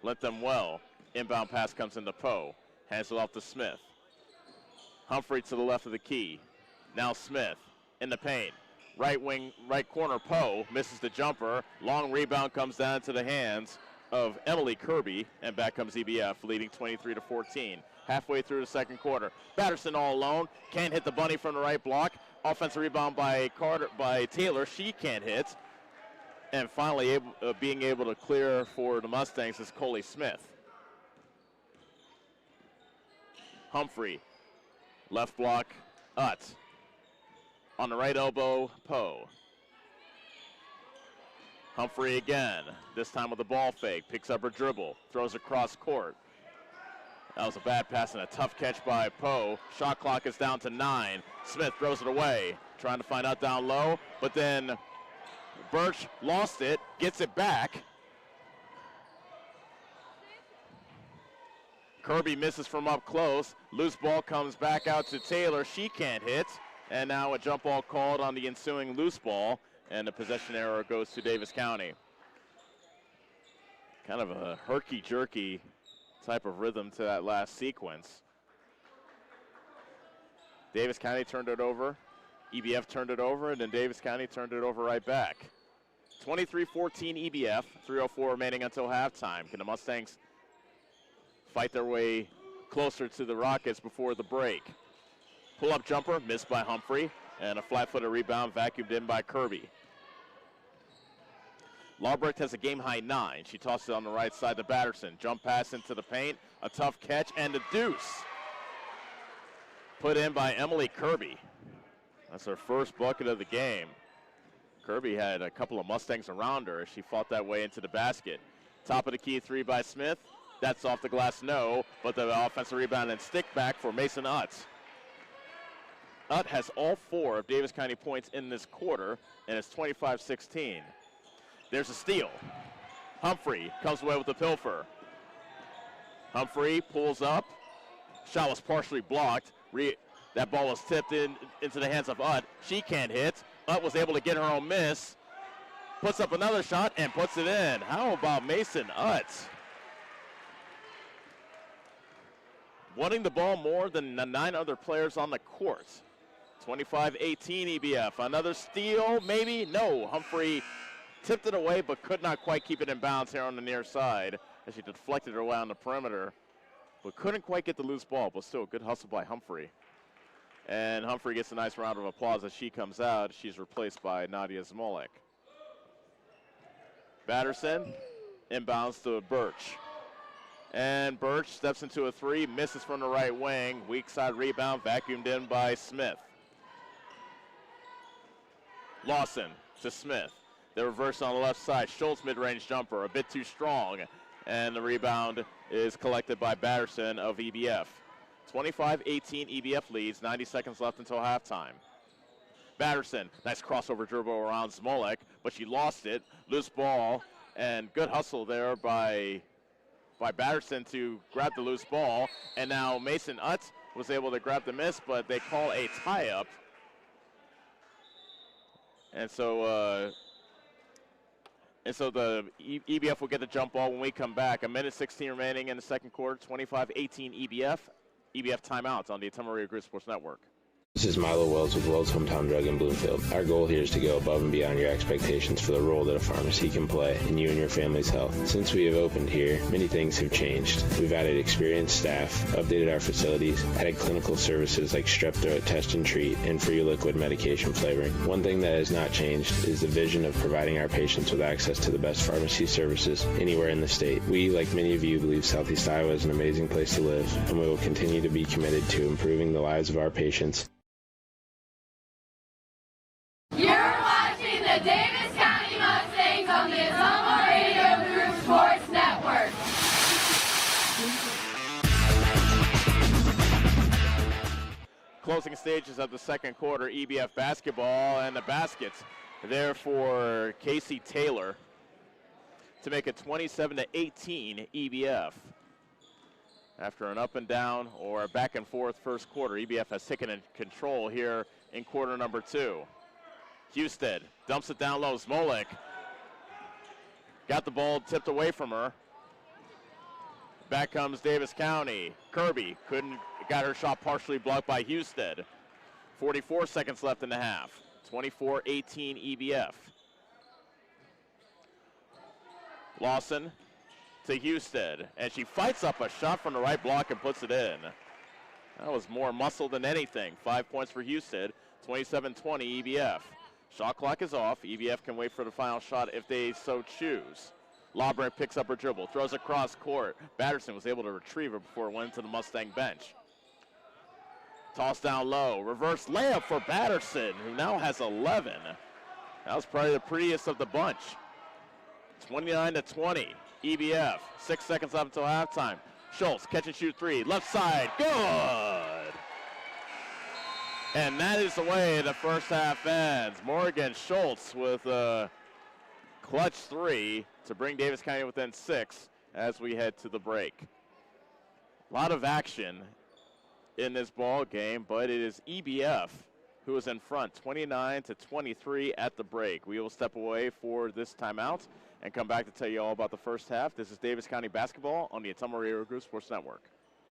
lent them well. Inbound pass comes into Poe. Hands it off to Smith. Humphrey to the left of the key. Now Smith in the paint. Right wing, right corner Poe misses the jumper. Long rebound comes down to the hands of Emily Kirby, and back comes EBF, leading 23-14. Halfway through the second quarter. Batterson all alone. Can't hit the bunny from the right block. Offensive rebound by Taylor. She can't hit. And finally, being able to clear for the Mustangs is Coley Smith. Humphrey, left block, Utt. On the right elbow, Poe. Humphrey again, this time with a ball fake, picks up her dribble, throws across court. That was a bad pass and a tough catch by Poe. Shot clock is down to 9. Smith throws it away, trying to find out down low, but then Birch lost it, gets it back. Kirby misses from up close. Loose ball comes back out to Taylor. She can't hit. And now a jump ball called on the ensuing loose ball, and the possession error goes to Davis County. Kind of a herky-jerky type of rhythm to that last sequence. Davis County turned it over. EBF turned it over, and then Davis County turned it over right back. 23-14 EBF, 3:04 remaining until halftime. Can the Mustangs fight their way closer to the Rockets before the break? Pull-up jumper, missed by Humphrey, and a flat-footed rebound vacuumed in by Kirby. Larbrecht has a game-high 9. She tosses it on the right side to Batterson. Jump pass into the paint, a tough catch, and a deuce. Put in by Emily Kirby. That's her first bucket of the game. Kirby had a couple of Mustangs around her as she fought that way into the basket. Top of the key 3 by Smith. That's off the glass, no, but the offensive rebound and stick back for Mason Utz. Utt has all 4 of Davis County points in this quarter, and it's 25-16. There's a steal. Humphrey comes away with the pilfer. Humphrey pulls up. Shot was partially blocked. That ball was tipped into the hands of Utt. She can't hit. Utt was able to get her own miss. Puts up another shot and puts it in. How about Mason Utt? Wanting the ball more than the 9 other players on the court. 25-18 EBF. Another steal, maybe? No. Humphrey tipped it away, but could not quite keep it in bounds here on the near side as she deflected her way on the perimeter, but couldn't quite get the loose ball, but still a good hustle by Humphrey. And Humphrey gets a nice round of applause as she comes out. She's replaced by Nadia Zmolek. Batterson inbounds to Birch. And Birch steps into a 3, misses from the right wing. Weak side rebound, vacuumed in by Smith. Lawson to Smith. The reverse on the left side. Schultz mid-range jumper, a bit too strong. And the rebound is collected by Batterson of EBF. 25-18 EBF leads, 90 seconds left until halftime. Batterson, nice crossover dribble around Zmolek, but she lost it. Loose ball, and good hustle there by Batterson to grab the loose ball. And now Mason Utz was able to grab the miss, but they call a tie-up. And so the EBF will get the jump ball when we come back. 1:16 remaining in the second quarter, 25-18 EBF. EBF timeouts on the Ottumwa Radio Group Sports Network. This is Milo Wells with Wells Hometown Drug in Bloomfield. Our goal here is to go above and beyond your expectations for the role that a pharmacy can play in you and your family's health. Since we have opened here, many things have changed. We've added experienced staff, updated our facilities, added clinical services like strep throat test and treat, and free liquid medication flavoring. One thing that has not changed is the vision of providing our patients with access to the best pharmacy services anywhere in the state. We, like many of you, believe Southeast Iowa is an amazing place to live, and we will continue to be committed to improving the lives of our patients. You're watching the Davis County Mustangs on the Ottumwa Radio Group Sports Network. Closing stages of the second quarter, EBF basketball, and the baskets there for Casey Taylor to make it 27-18 EBF. After an up and down or a back and forth first quarter, EBF has taken control here in quarter number 2. Husted dumps it down low. Zmolek got the ball tipped away from her. Back comes Davis County. Kirby got her shot partially blocked by Husted. 44 seconds left in the half. 24-18 EBF. Lawson to Husted, and she fights up a shot from the right block and puts it in. That was more muscle than anything. 5 points for Husted. 27-20 EBF. Shot clock is off. EBF can wait for the final shot if they so choose. Lawbrecht picks up her dribble, throws across court. Batterson was able to retrieve her before it went into the Mustang bench. Toss down low. Reverse layup for Batterson, who now has 11. That was probably the prettiest of the bunch. 29-20. EBF. 6 seconds left until halftime. Schultz, catch and shoot three, left side, good! And that is the way the first half ends. Morgan Schultz with a clutch three to bring Davis County within 6 as we head to the break. A lot of action in this ball game, but it is EBF who is in front, 29-23 at the break. We will step away for this timeout and come back to tell you all about the first half. This is Davis County basketball on the Ottumwa Radio Group Sports Network.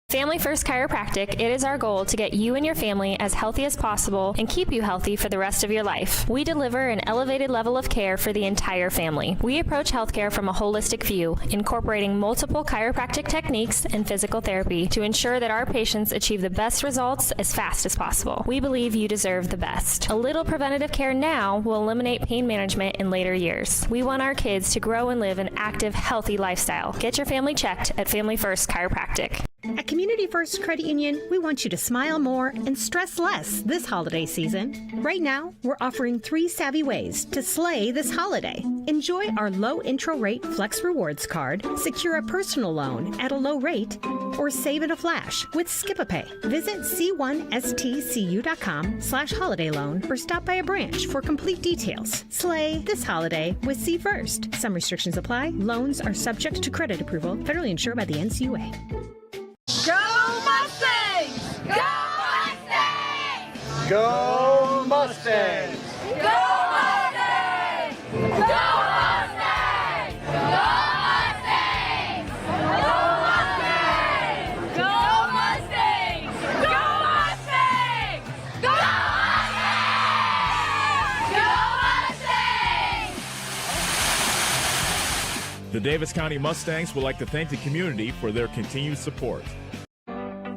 Family First Chiropractic, it is our goal to get you and your family as healthy as possible and keep you healthy for the rest of your life. We deliver an elevated level of care for the entire family. We approach healthcare from a holistic view, incorporating multiple chiropractic techniques and physical therapy to ensure that our patients achieve the best results as fast as possible. We believe you deserve the best. A little preventative care now will eliminate pain management in later years. We want our kids to grow and live an active, healthy lifestyle. Get your family checked at Family First Chiropractic. At Community First Credit Union, we want you to smile more and stress less this holiday season. Right now, we're offering 3 savvy ways to slay this holiday. Enjoy our low intro rate Flex Rewards card, secure a personal loan at a low rate, or save in a flash with Skip-a-Pay. Visit c1stcu.com/holiday loan or stop by a branch for complete details. Slay this holiday with C First. Some restrictions apply. Loans are subject to credit approval, federally insured by the NCUA. Go Mustangs! Go Mustangs! Go Mustangs! Go Mustangs! Go Mustangs! Go Mustangs! Go Mustangs! Go Mustangs! Go Mustangs! Go Mustangs! The Davis County Mustangs would like to thank the community for their continued support.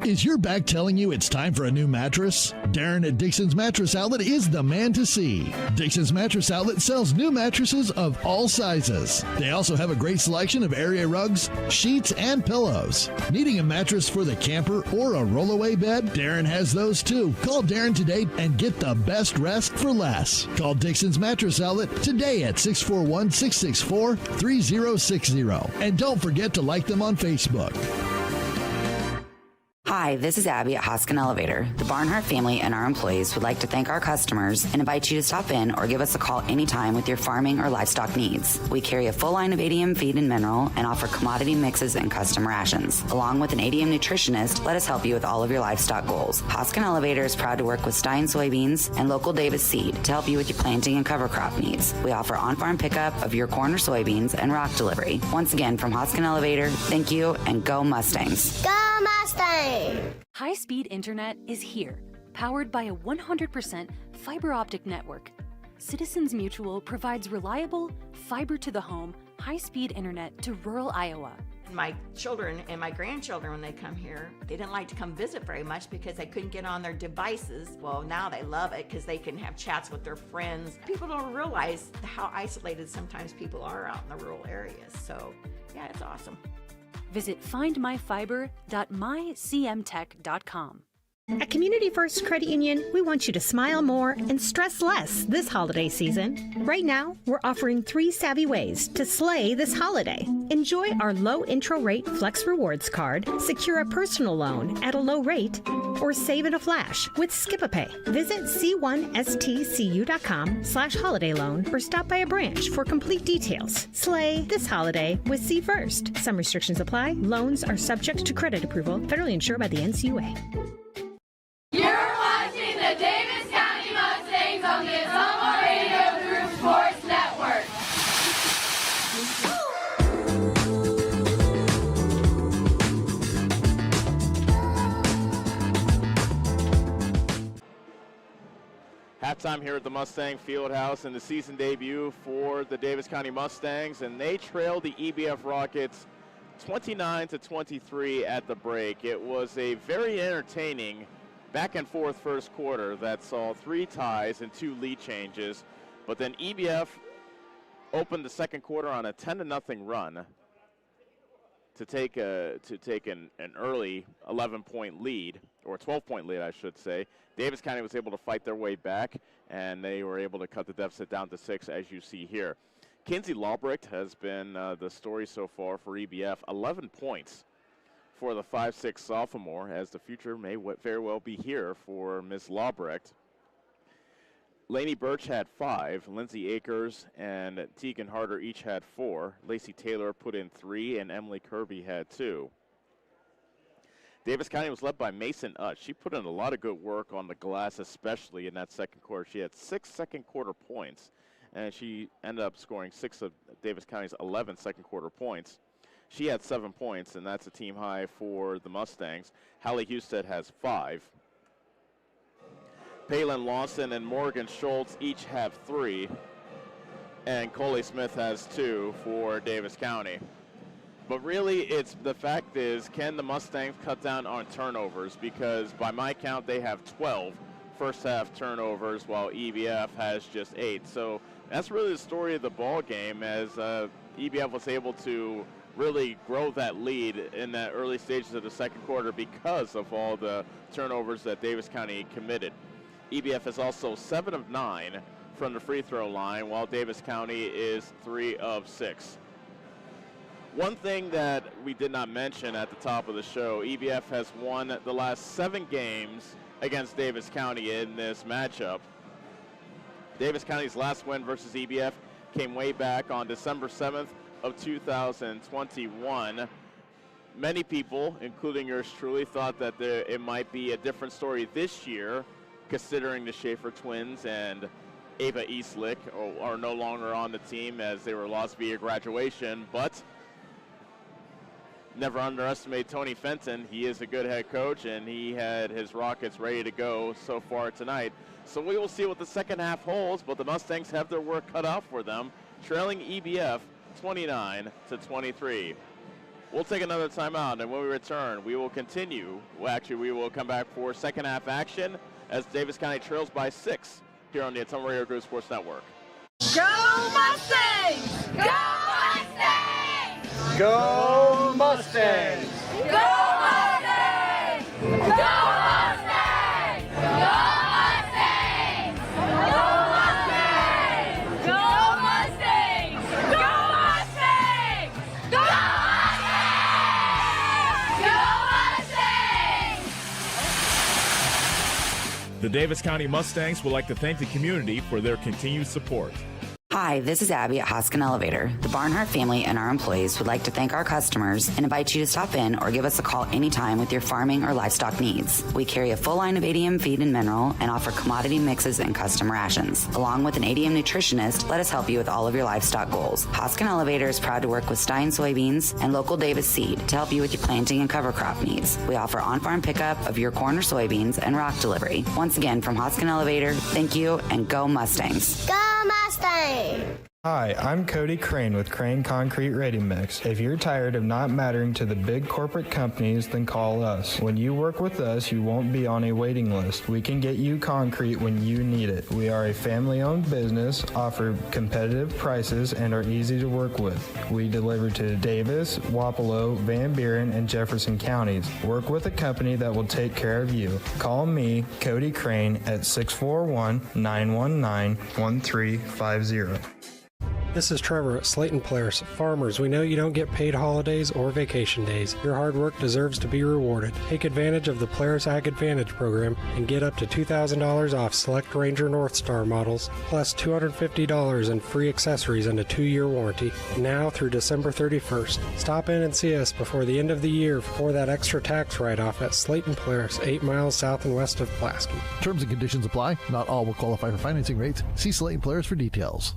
Is your back telling you it's time for a new mattress? Darren at Dixon's Mattress Outlet is the man to see. Dixon's Mattress Outlet sells new mattresses of all sizes. They also have a great selection of area rugs, sheets, and pillows. Needing a mattress for the camper or a rollaway bed? Darren has those too. Call Darren today and get the best rest for less. Call Dixon's Mattress Outlet today at 641-664-3060. And don't forget to like them on Facebook. Hi, this is Abby at Hoskin Elevator. The Barnhart family and our employees would like to thank our customers and invite you to stop in or give us a call anytime with your farming or livestock needs. We carry a full line of ADM feed and mineral and offer commodity mixes and custom rations. Along with an ADM nutritionist, let us help you with all of your livestock goals. Hoskin Elevator is proud to work with Stein Soybeans and local Davis Seed to help you with your planting and cover crop needs. We offer on-farm pickup of your corn or soybeans and rock delivery. Once again, from Hoskin Elevator, thank you and go Mustangs. Go Mustangs! High-speed internet is here, powered by a 100% fiber optic network. Citizens Mutual provides reliable, fiber-to-the-home, high-speed internet to rural Iowa. My children and my grandchildren, when they come here, they didn't like to come visit very much because they couldn't get on their devices. Well, now they love it because they can have chats with their friends. People don't realize how isolated sometimes people are out in the rural areas. So, yeah, it's awesome. Visit findmyfiber.mycmtech.com. At Community First Credit Union, we want you to smile more and stress less this holiday season. Right now, we're offering 3 savvy ways to slay this holiday. Enjoy our low intro rate Flex Rewards card, secure a personal loan at a low rate, or save in a flash with Skip-a-Pay. Visit c1stcu.com/holiday loan or stop by a branch for complete details. Slay this holiday with C First. Some restrictions apply. Loans are subject to credit approval, federally insured by the NCUA. You're watching the Davis County Mustangs on the Ottumwa Radio Group Sports Network. Halftime here at the Mustang Fieldhouse and the season debut for the Davis County Mustangs, and they trailed the EBF Rockets 29-23 at the break. It was a very entertaining back and forth first quarter that saw 3 ties and 2 lead changes, but then EBF opened the second quarter on a 10-0 run to take an early 11-point lead, or 12-point lead, I should say. Davis County was able to fight their way back, and they were able to cut the deficit down to 6, as you see here. Kinsey Lawbricht has been the story so far for EBF. 11 points for the 5'6" sophomore, as the future may very well be here for Ms. Lawbrecht. Lainey Birch had 5. Lindsay Akers and Tegan Harder each had 4. Lacey Taylor put in 3, and Emily Kirby had 2. Davis County was led by Mason Utz. She put in a lot of good work on the glass, especially in that second quarter. She had 6 second quarter points, and she ended up scoring 6 of Davis County's 11 second quarter points. She had 7 points, and that's a team high for the Mustangs. Hallie Husted has 5. Palin Lawson and Morgan Schultz each have 3. And Coley Smith has 2 for Davis County. But really, the fact is, can the Mustangs cut down on turnovers? Because by my count, they have 12 first half turnovers, while EBF has just 8. So that's really the story of the ball game, as EBF was able to really grow that lead in the early stages of the second quarter because of all the turnovers that Davis County committed. EBF is also 7 of 9 from the free throw line, while Davis County is 3 of 6. One thing that we did not mention at the top of the show, EBF has won the last 7 games against Davis County in this matchup. Davis County's last win versus EBF came way back on December 7th of 2021. Many people, including yours truly, thought that it might be a different story this year, considering the Schaefer twins and Ava Eastlick are no longer on the team as they were lost via graduation. But never underestimate Tony Fenton. He is a good head coach, and he had his Rockets ready to go so far tonight. So we will see what the second half holds, but the Mustangs have their work cut out for them, trailing EBF 29-23. We'll take another timeout, and when we return, we will continue. Well, actually, we will come back for second half action as Davis County trails by 6 here on the Ottumwa Radio Group Sports Network. Go Mustangs! Go Mustangs! Go Mustangs! Go Mustangs! Go Mustangs! Go Mustangs! Go Mustangs! Go Mustangs! Go Mustangs! Go Mustangs! Go Mustangs! The Davis County Mustangs would like to thank the community for their continued support. Hi, this is Abby at Hoskin Elevator. The Barnhart family and our employees would like to thank our customers and invite you to stop in or give us a call anytime with your farming or livestock needs. We carry a full line of ADM feed and mineral and offer commodity mixes and custom rations. Along with an ADM nutritionist, let us help you with all of your livestock goals. Hoskin Elevator is proud to work with Stein soybeans and local Davis seed to help you with your planting and cover crop needs. We offer on-farm pickup of your corn or soybeans and rock delivery. Once again, from Hoskin Elevator, thank you and go Mustangs. Go Mustangs! Hi, I'm Cody Crane with Crane Concrete Ready Mix. If you're tired of not mattering to the big corporate companies, then call us. When you work with us, you won't be on a waiting list. We can get you concrete when you need it. We are a family-owned business, offer competitive prices, and are easy to work with. We deliver to Davis, Wapello, Van Buren, and Jefferson counties. Work with a company that will take care of you. Call me, Cody Crane, at 641-919-1350. This is Trevor at Slayton Polaris. Farmers, we know you don't get paid holidays or vacation days. Your hard work deserves to be rewarded. Take advantage of the Polaris Ag Advantage program and get up to $2,000 off select Ranger North Star models, plus $250 in free accessories and a 2-year warranty. Now through December 31st. Stop in and see us before the end of the year for that extra tax write-off at Slayton Polaris, 8 miles south and west of Pulaski. Terms and conditions apply. Not all will qualify for financing rates. See Slayton Polaris for details.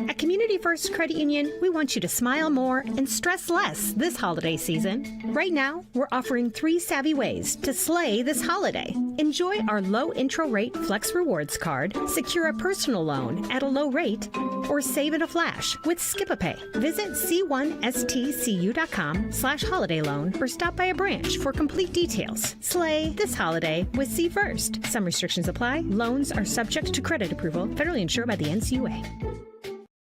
At Community First Credit Union, we want you to smile more and stress less this holiday season. Right now, we're offering 3 savvy ways to slay this holiday. Enjoy our low intro rate Flex Rewards card, secure a personal loan at a low rate, or save in a flash with Skip-a-Pay. Visit c1stcu.com/holiday loan or stop by a branch for complete details. Slay this holiday with C First. Some restrictions apply. Loans are subject to credit approval, federally insured by the NCUA.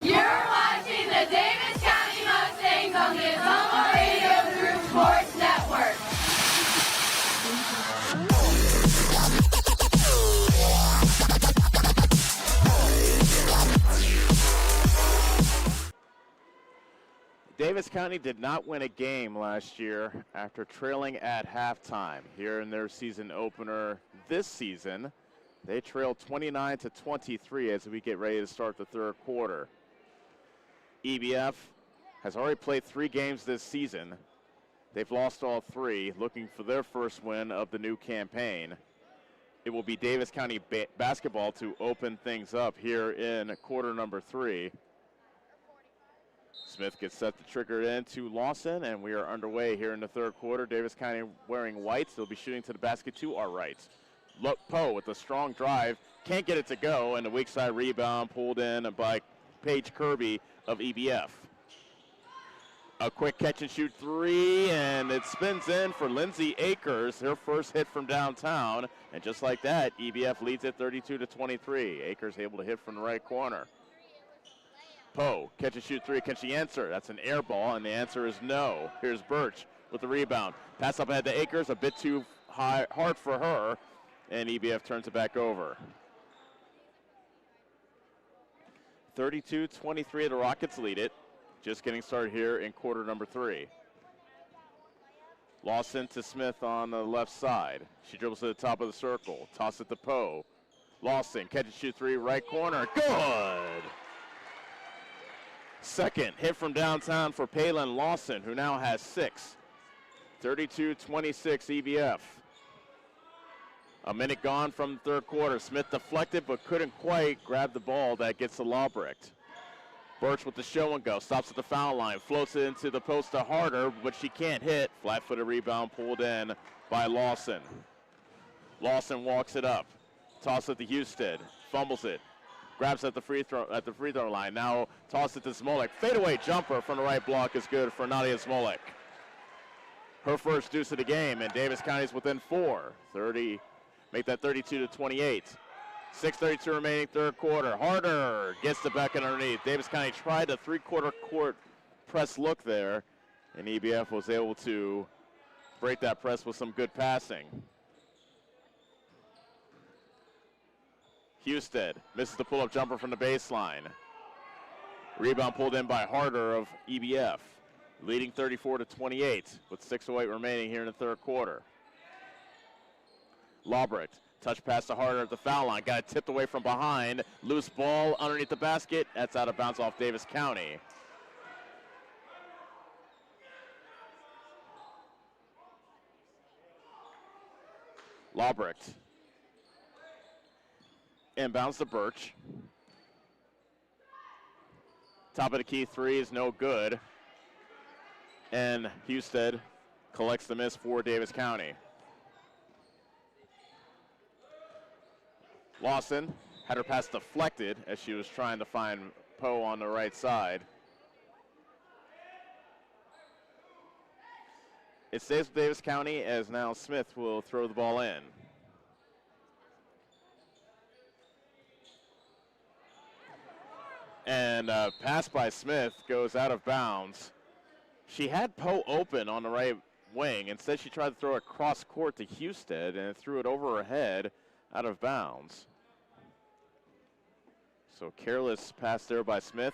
You're watching the Davis County Mustangs on the Ottumwa Radio Group Sports Network. Davis County did not win a game last year after trailing at halftime. Here in their season opener this season, they trailed 29-23 as we get ready to start the third quarter. EBF has already played 3 games this season. They've lost all 3, looking for their first win of the new campaign. It will be Davis County basketball to open things up here in quarter number 3. Smith gets set to trigger it in to Lawson, and we are underway here in the third quarter. Davis County wearing whites. They'll be shooting to the basket to our right. Look, Poe with a strong drive. Can't get it to go, and the weak side rebound pulled in by Paige Kirby of EBF. A quick catch and shoot 3, and it spins in for Lindsay Akers, her first hit from downtown. And just like that, EBF leads it 32-23. Akers able to hit from the right corner. Poe, catch and shoot 3, can she answer? That's an air ball, and the answer is no. Here's Birch with the rebound. Pass up ahead to Akers, a bit too hard for her, and EBF turns it back over. 32-23, the Rockets lead it. Just getting started here in quarter number 3. Lawson to Smith on the left side. She dribbles to the top of the circle. Toss it to Poe. Lawson, catch and shoot 3, right corner. Good! Second hit from downtown for Palin Lawson, who now has 6. 32-26 EBF. A minute gone from the third quarter. Smith deflected but couldn't quite grab the ball that gets to Lobrecht. Birch with the show and go. Stops at the foul line. Floats it into the post to Harder, but she can't hit. Flat-footed rebound pulled in by Lawson. Lawson walks it up. Toss it to Husted. Fumbles it. Grabs at the free throw line. Now toss it to Smolik. Fadeaway jumper from the right block is good for Nadia Smolik. Her first deuce of the game, and Davis County's within 4. 30, make that 32-28. 6:32 remaining third quarter. Harder gets the back underneath. Davis County tried a 3/4 court press look there, and EBF was able to break that press with some good passing. Husted misses the pull-up jumper from the baseline. Rebound pulled in by Harder of EBF, leading 34-28 with 6:08 remaining here in the third quarter. Lobrecht, touch pass to Harder at the foul line. Got it tipped away from behind. Loose ball underneath the basket. That's out of bounds off Davis County. Lobrecht. Inbounds to Birch. Top of the key 3 is no good. And Husted collects the miss for Davis County. Lawson had her pass deflected as she was trying to find Poe on the right side. It stays with Davis County as now Smith will throw the ball in. And pass by Smith goes out of bounds. She had Poe open on the right wing. Instead, she tried to throw it cross court to Husted and threw it over her head out of bounds. So careless pass there by Smith.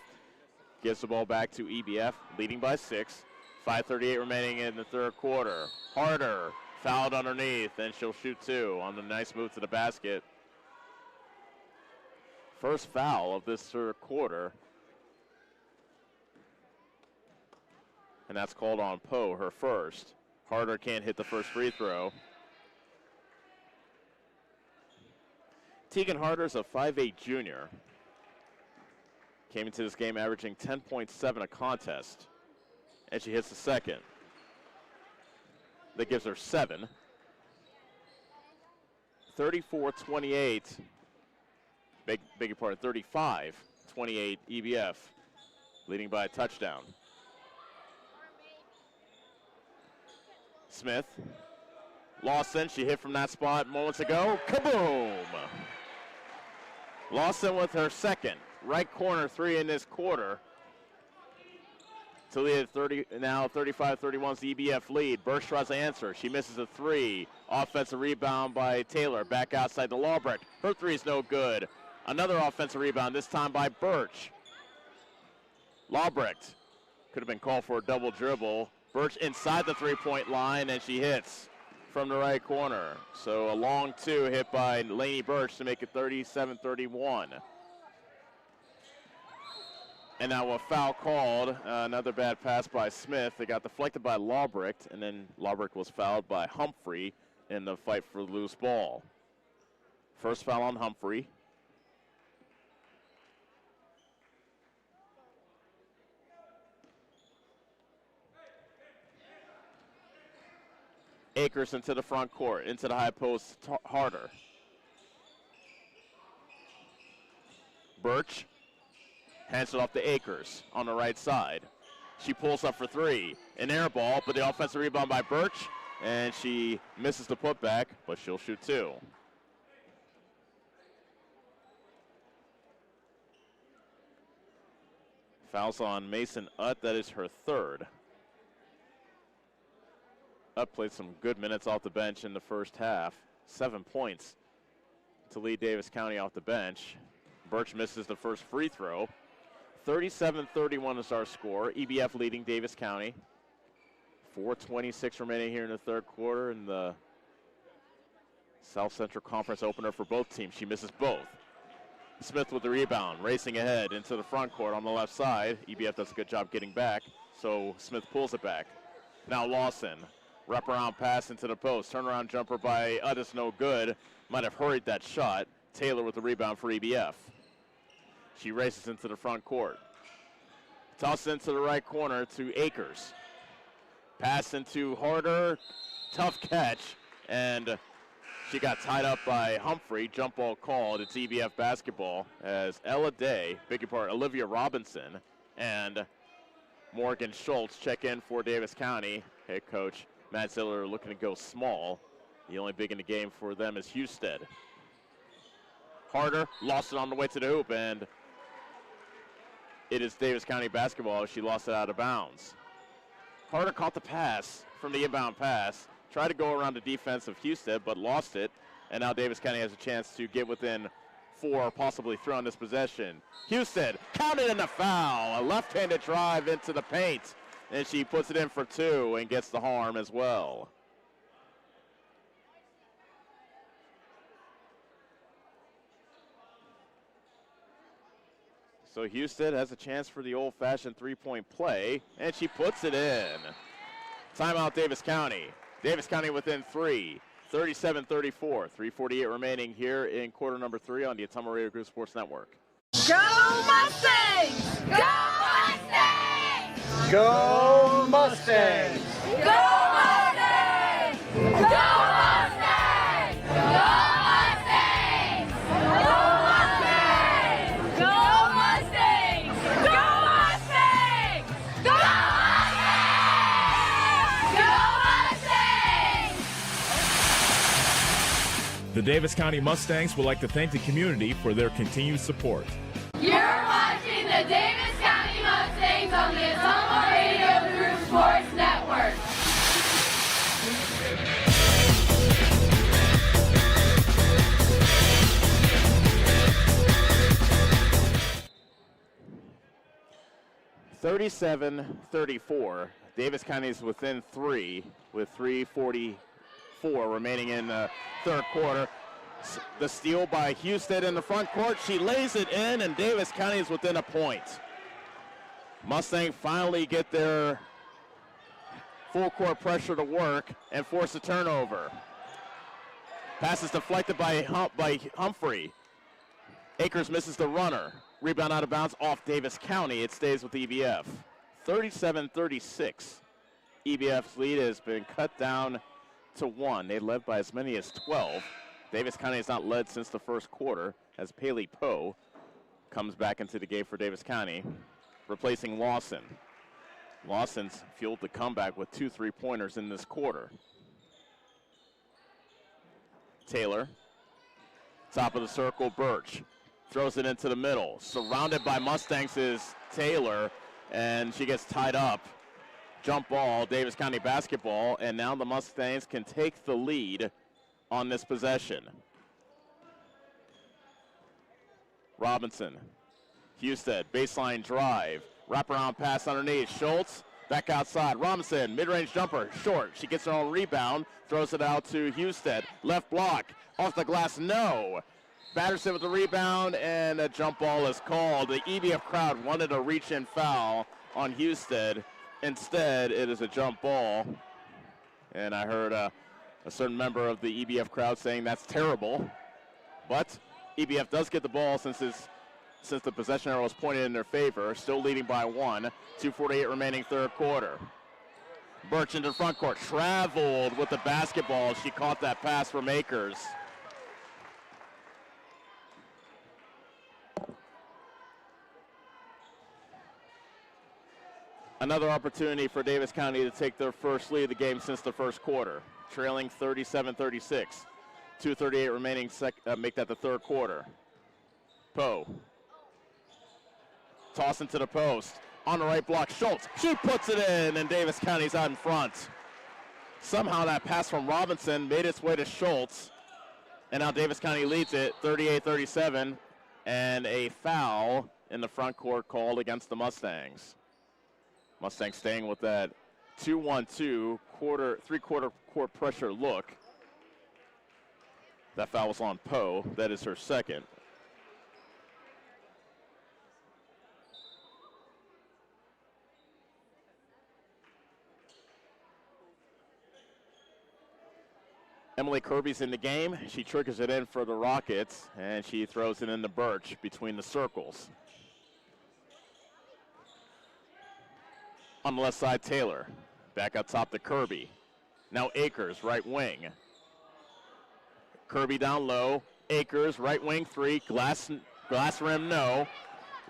Gives the ball back to EBF, leading by 6. 5:38 remaining in the third quarter. Harder fouled underneath, and she'll shoot 2 on the nice move to the basket. First foul of this third quarter. And that's called on Poe, her first. Harder can't hit the first free throw. Tegan Harder's a 5'8" junior. Came into this game averaging 10.7 a contest. And she hits the second. That gives her 7. 34-28. Beg your pardon, 35-28 EBF, leading by a touchdown. Smith, Lawson, she hit from that spot moments ago. Kaboom! Lawson with her second, right corner 3 in this quarter. To lead at 30, now 35-31's the EBF lead. Birch tries to answer. She misses a 3. Offensive rebound by Taylor. Back outside to Lawbrecht. Her 3 is no good. Another offensive rebound, this time by Birch. Lawbrecht Could have been called for a double dribble. Birch inside the three-point line, and she hits from the right corner. So a long two hit by Lainey Birch to make it 37-31. And now a foul called, another bad pass by Smith. It got deflected by Lawbricht, and then Lawbricht was fouled by Humphrey in the fight for the loose ball. First foul on Humphrey. Akers into the front court, into the high post, Harder. Birch hands it off to Akers on the right side. She pulls up for three. An air ball, but the offensive rebound by Birch, and she misses the putback, but she'll shoot two. Fouls on Mason Utt, that is her third. Utt played some good minutes off the bench in the first half. 7 points to lead Davis County off the bench. Birch misses the first free throw. 37-31 is our score. EBF leading Davis County. 4:26 remaining here in the third quarter in the South Central Conference opener for both teams. She misses both. Smith with the rebound, racing ahead into the front court on the left side. EBF does a good job getting back, so Smith pulls it back. Now Lawson, wraparound pass into the post. Turnaround jumper by Uddis, no good. Might have hurried that shot. Taylor with the rebound for EBF. She races into the front court. Toss into the right corner to Akers. Pass into Harder. Tough catch. And she got tied up by Humphrey. Jump ball called. It's EBF basketball as Olivia Robinson and Morgan Schultz check in for Davis County. Head coach Matt Ziller looking to go small. The only big in the game for them is Husted. Harder lost it on the way to the hoop, and it is Davis County basketball. She lost it out of bounds. Harder caught the pass from the inbound pass. Tried to go around the defense of Husted, but lost it. And now Davis County has a chance to get within 4, possibly 3 on this possession. Husted counted in the foul. A left-handed drive into the paint. And she puts it in for 2 and gets the harm as well. So Husted has a chance for the old-fashioned three-point play, and she puts it in. Timeout Davis County. Davis County within 3, 37-34. 3:48 remaining here in quarter number 3 on the Ottumwa Radio Group Sports Network. Go Mustangs! Go Mustangs! Go Mustangs! Go Mustangs! Go Mustangs! Go Mustangs! Go Mustangs! Go Mustangs! Go Mustangs! Go Mustangs! The Davis County Mustangs would like to thank the community for their continued support. You're watching the Davis County Mustangs on the Ottumwa Radio Group Sports Network. (37-34). Davis County is within 3 with 3:44 remaining in the third quarter. The steal by Husted in the front court. She lays it in, and Davis County is within a point. Mustang finally get their full court pressure to work and force a turnover. Pass is deflected by Humphrey. Akers misses the runner. Rebound out of bounds off Davis County. It stays with EBF. 37-36. EBF's lead has been cut down to 1. They led by as many as 12. Davis County has not led since the first quarter as Paley Poe comes back into the game for Davis County, replacing Lawson. Lawson's fueled the comeback with 2 3-pointers in this quarter. Taylor, top of the circle, Birch. Throws it into the middle. Surrounded by Mustangs is Taylor, and she gets tied up. Jump ball, Davis County basketball, and now the Mustangs can take the lead on this possession. Robinson, Husted, baseline drive, Wraparound pass underneath. Schultz back outside. Robinson, mid-range jumper, short. She gets her own rebound, throws it out to Husted. Left block, off the glass, no. Batterson with the rebound, and a jump ball is called. The EBF crowd wanted a reach-in foul on Husted. Instead, it is a jump ball. And I heard a certain member of the EBF crowd saying that's terrible. But EBF does get the ball since the possession arrow was pointed in their favor. Still leading by 1. 2:48 remaining third quarter. Birch into the front court. Traveled with the basketball. She caught that pass from Akers. Another opportunity for Davis County to take their first lead of the game since the first quarter. Trailing 37-36. 2:38 remaining, make that the third quarter. Poe. Toss into the post. On the right block, Schultz. She puts it in, and Davis County's out in front. Somehow that pass from Robinson made its way to Schultz. And now Davis County leads it 38-37. And a foul in the front court called against the Mustangs. Mustangs staying with that 2-1-2 three-quarter court pressure look. That foul was on Poe. That is her second. Emily Kirby's in the game. She triggers it in for the Rockets, and she throws it into Birch between the circles. On the left side, Taylor. Back up top to Kirby. Now Akers, right wing. Kirby down low. Akers, right wing three. Glass rim, no.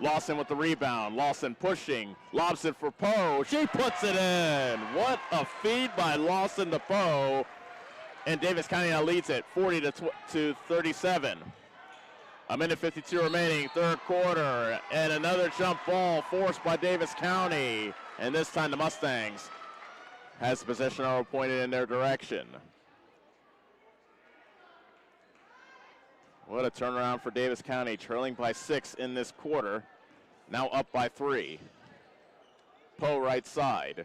Lawson with the rebound. Lawson pushing. Lobs it for Poe. She puts it in. What a feed by Lawson to Poe. And Davis County now leads it 40-37. A minute 52 remaining, third quarter. And another jump ball forced by Davis County. And this time the Mustangs has the possession arrow pointed in their direction. What a turnaround for Davis County, trailing by 6 in this quarter. Now up by 3. Poe right side.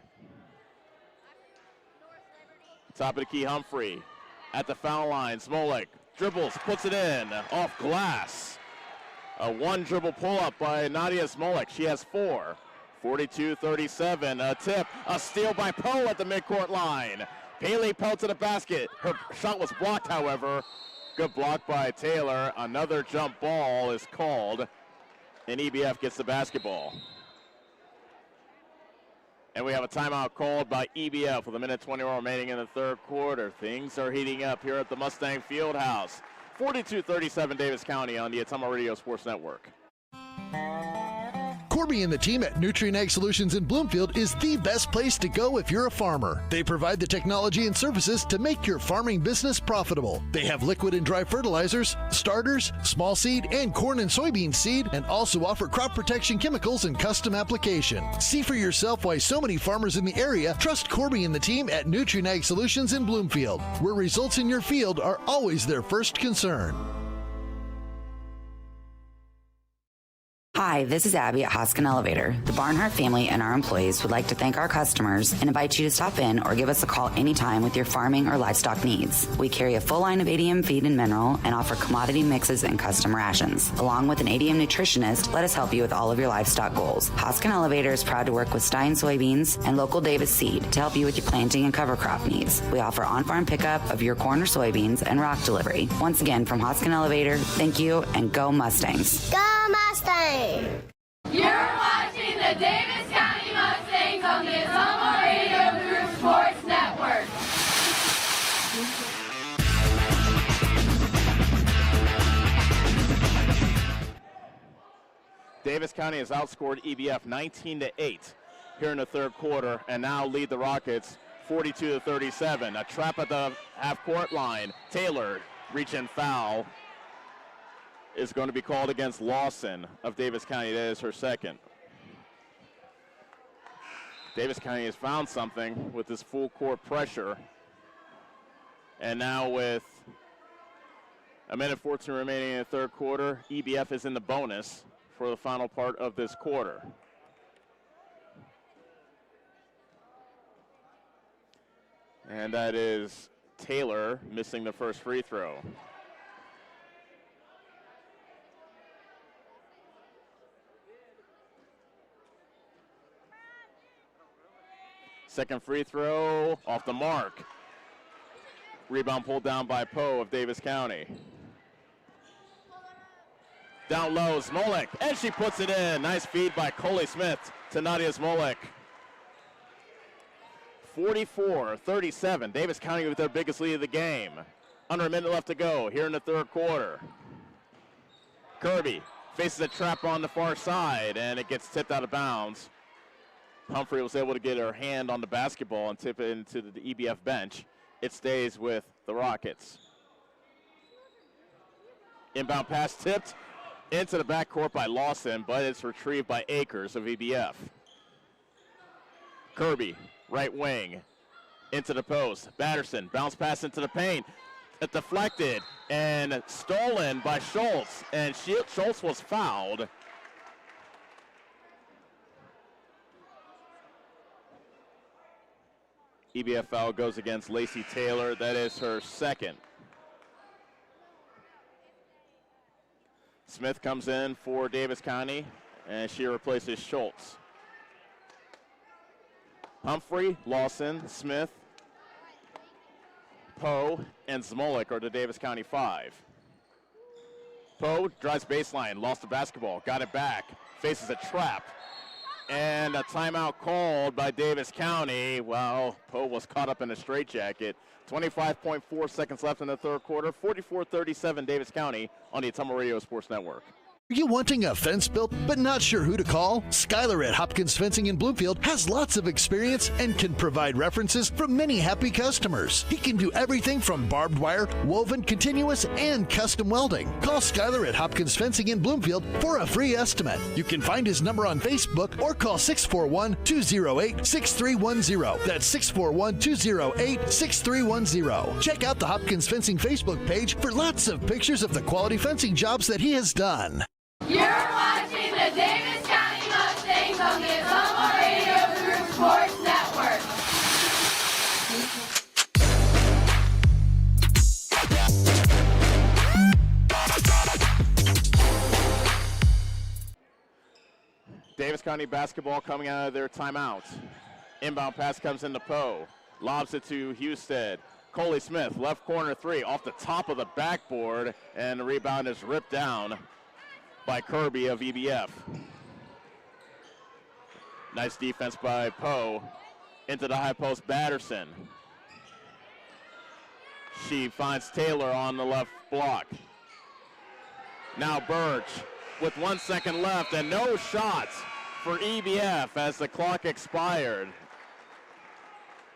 Top of the key, Humphrey. At the foul line, Smolik dribbles, puts it in, off glass. A one dribble pull-up by Nadia Smolik. She has 4. 42-37, a tip, a steal by Poe at the midcourt line. Haley Poe to the basket. Her shot was blocked, however. Good block by Taylor. Another jump ball is called, and EBF gets the basketball. And we have a timeout called by EBF with a minute 21 remaining in the third quarter. Things are heating up here at the Mustang Fieldhouse. 42-37 Davis County on the Ottumwa Radio Sports Network. Corby and the team at Nutrien Ag Solutions in Bloomfield is the best place to go if you're a farmer. They provide the technology and services to make your farming business profitable. They have liquid and dry fertilizers, starters, small seed, and corn and soybean seed, and also offer crop protection chemicals and custom application. See for yourself why so many farmers in the area trust Corby and the team at Nutrien Ag Solutions in Bloomfield, where results in your field are always their first concern. Hi, this is Abby at Hoskin Elevator. The Barnhart family and our employees would like to thank our customers and invite you to stop in or give us a call anytime with your farming or livestock needs. We carry a full line of ADM feed and mineral and offer commodity mixes and custom rations. Along with an ADM nutritionist, let us help you with all of your livestock goals. Hoskin Elevator is proud to work with Stein soybeans and local Davis seed to help you with your planting and cover crop needs. We offer on-farm pickup of your corn or soybeans and rock delivery. Once again, from Hoskin Elevator, thank you and go Mustangs. Go Mustangs! You're watching the Davis County Mustangs on the Ottumwa Radio Group Sports Network. Davis County has outscored EBF 19-8 here in the third quarter, and now lead the Rockets 42-37. A trap at the half-court line. Taylor, reach-in foul, is going to be called against Lawson of Davis County. That is her second. Davis County has found something with this full court pressure. And now with a minute 14 remaining in the third quarter, EBF is in the bonus for the final part of this quarter. And that is Taylor missing the first free throw. Second free throw off the mark. Rebound pulled down by Poe of Davis County. Down low, Smolik, and she puts it in. Nice feed by Coley Smith to Nadia Smolik. 44-37, Davis County with their biggest lead of the game. Under a minute left to go here in the third quarter. Kirby faces a trap on the far side, and it gets tipped out of bounds. Humphrey was able to get her hand on the basketball and tip it into the EBF bench. It stays with the Rockets. Inbound pass tipped into the backcourt by Lawson, but it's retrieved by Akers of EBF. Kirby, right wing, into the post. Batterson, bounce pass into the paint. It deflected and stolen by Schultz, and Schultz was fouled. EBF foul goes against Lacey Taylor. That is her second. Smith comes in for Davis County, and she replaces Schultz. Humphrey, Lawson, Smith, Poe, and Smolik are the Davis County 5. Poe drives baseline, lost the basketball, got it back, faces a trap. And a timeout called by Davis County. Well, Poe was caught up in a straitjacket. 25.4 seconds left in the third quarter. 44-37 Davis County on the Ottumwa Radio Sports Network. Are you wanting a fence built but not sure who to call? Skylar at Hopkins Fencing in Bloomfield has lots of experience and can provide references from many happy customers. He can do everything from barbed wire, woven, continuous, and custom welding. Call Skylar at Hopkins Fencing in Bloomfield for a free estimate. You can find his number on Facebook or call 641-208-6310. That's 641-208-6310. Check out the Hopkins Fencing Facebook page for lots of pictures of the quality fencing jobs that he has done. You're watching the Davis County Mustangs on the Ottumwa Radio Group Sports Network. Davis County basketball coming out of their timeout. Inbound pass comes into Poe. Lobs it to Husted. Coley Smith, left corner three, off the top of the backboard, and the rebound is ripped down by Kirby of EBF. Nice defense by Poe. Into the high post, Batterson. She finds Taylor on the left block. Now Birch with 1 second left and no shots for EBF as the clock expired.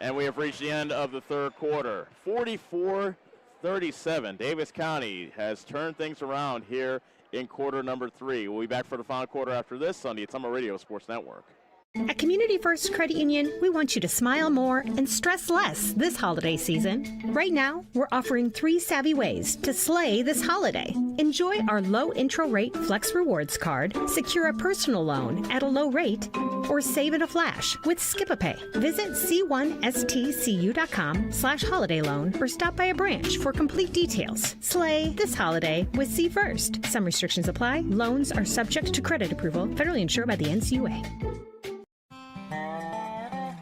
And we have reached the end of the third quarter. 44-37. Davis County has turned things around here in quarter number 3. We'll be back for the final quarter after this on the Ottumwa Radio Sports Network. At Community First Credit Union, we want you to smile more and stress less this holiday season. Right now, we're offering 3 savvy ways to slay this holiday. Enjoy our low intro rate Flex Rewards card, secure a personal loan at a low rate, or save in a flash with Skip-a-Pay. Visit c1stcu.com/holiday loan or stop by a branch for complete details. Slay this holiday with C First. Some restrictions apply. Loans are subject to credit approval, federally insured by the NCUA.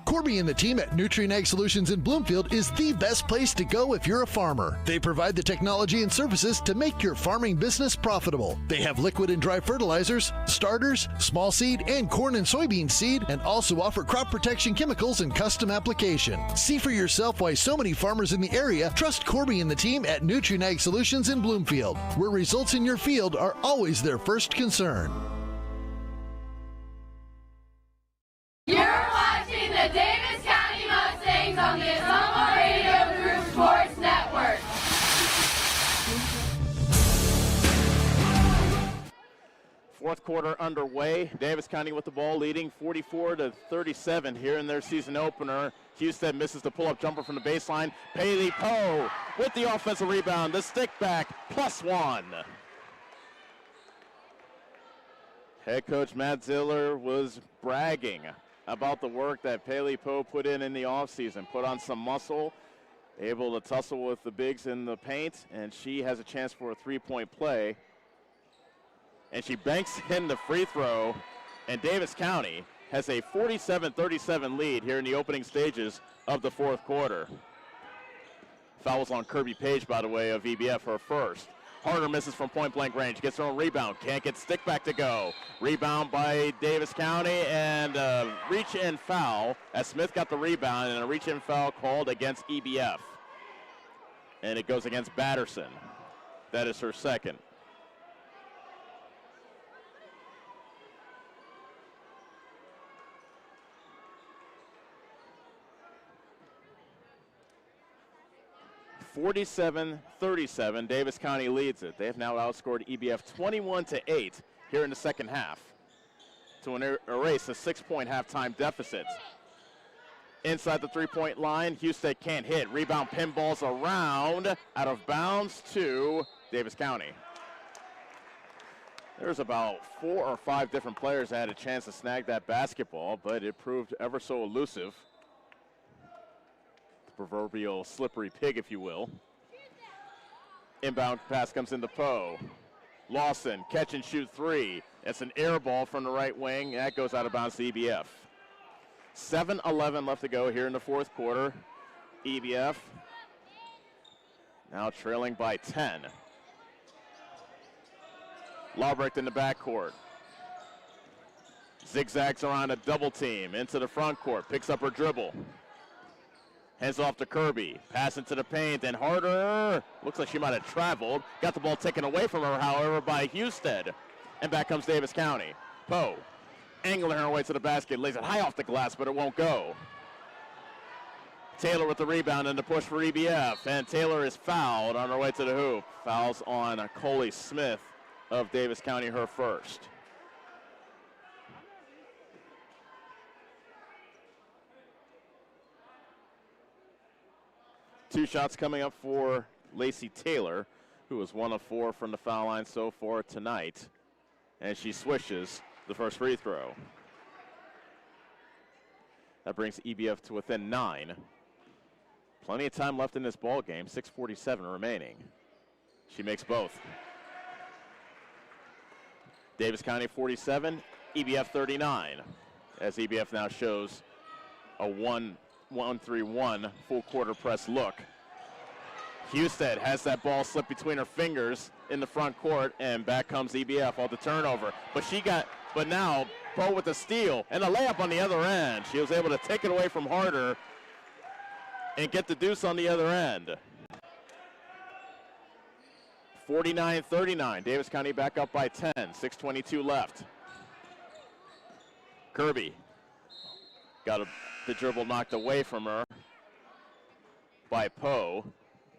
Corby and the team at Nutrien Ag Solutions in Bloomfield is the best place to go if you're a farmer. They provide the technology and services to make your farming business profitable. They have liquid and dry fertilizers, starters, small seed, and corn and soybean seed, and also offer crop protection chemicals and custom application. See for yourself why so many farmers in the area trust Corby and the team at Nutrien Ag Solutions in Bloomfield, where results in your field are always their first concern. You're watching the Davis County Mustangs on the Ottumwa Radio Group Sports Network. Fourth quarter underway. Davis County with the ball leading 44-37 here in their season opener. Houston misses the pull-up jumper from the baseline. Paley Poe with the offensive rebound. The stick back, +1. Head coach Matt Ziller was bragging about the work that Paley Poe put in the offseason. Put on some muscle, able to tussle with the bigs in the paint, and she has a chance for a three-point play. And she banks in the free throw, and Davis County has a 47-37 lead here in the opening stages of the fourth quarter. Fouls on Kirby Page, by the way, of EBF, her first. Harder misses from point-blank range, gets her own rebound, can't get stick back to go. Rebound by Davis County, and a reach-in foul, as Smith got the rebound, and a reach-in foul called against EBF. And it goes against Batterson. That is her second. (47-37), Davis County leads it. They have now outscored EBF 21-8 here in the second half to erase a 6-point halftime deficit. Inside the three-point line, Houston can't hit. Rebound pinballs around, out of bounds to Davis County. There's about 4 or 5 different players that had a chance to snag that basketball, but it proved ever so elusive. Proverbial slippery pig, if you will. Inbound pass comes into Poe. Lawson, catch and shoot three. It's an air ball from the right wing. That goes out of bounds to EBF. 7:11 left to go here in the fourth quarter. EBF now trailing by 10. Lawbrecht in the backcourt. Zigzags around a double team into the front court. Picks up her dribble. Hands off to Kirby. Pass into the paint, and Harder. Looks like she might have traveled. Got the ball taken away from her, however, by Husted. And back comes Davis County. Poe angling her way to the basket. Lays it high off the glass, but it won't go. Taylor with the rebound and the push for EBF. And Taylor is fouled on her way to the hoop. Fouls on Coley Smith of Davis County, her first. Two shots coming up for Lacey Taylor, who is 1 of 4 from the foul line so far tonight. And she swishes the first free throw. That brings EBF to within 9. Plenty of time left in this ball game, 6:47 remaining. She makes both. Davis County 47, EBF 39, as EBF now shows a 1-3-1 full quarter press look. Husted has that ball slip between her fingers in the front court, and back comes EBF on the turnover. But now Poe with the steal and a layup on the other end. She was able to take it away from Harder and get the deuce on the other end. 49-39, Davis County back up by 10, 6:22 left. Kirby got the dribble knocked away from her by Poe,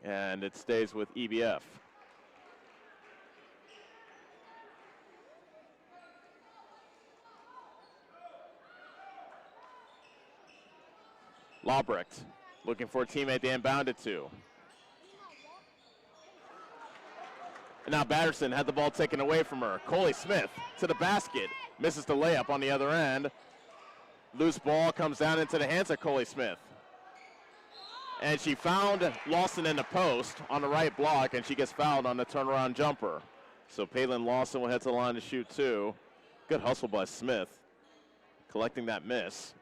and it stays with EBF. Lawbrecht looking for a teammate to inbound it to. And now Batterson had the ball taken away from her. Coley Smith to the basket, misses the layup on the other end. Loose ball comes down into the hands of Coley Smith. And she found Lawson in the post on the right block, and she gets fouled on the turnaround jumper. So Palin Lawson will head to the line to shoot two. Good hustle by Smith, collecting that miss.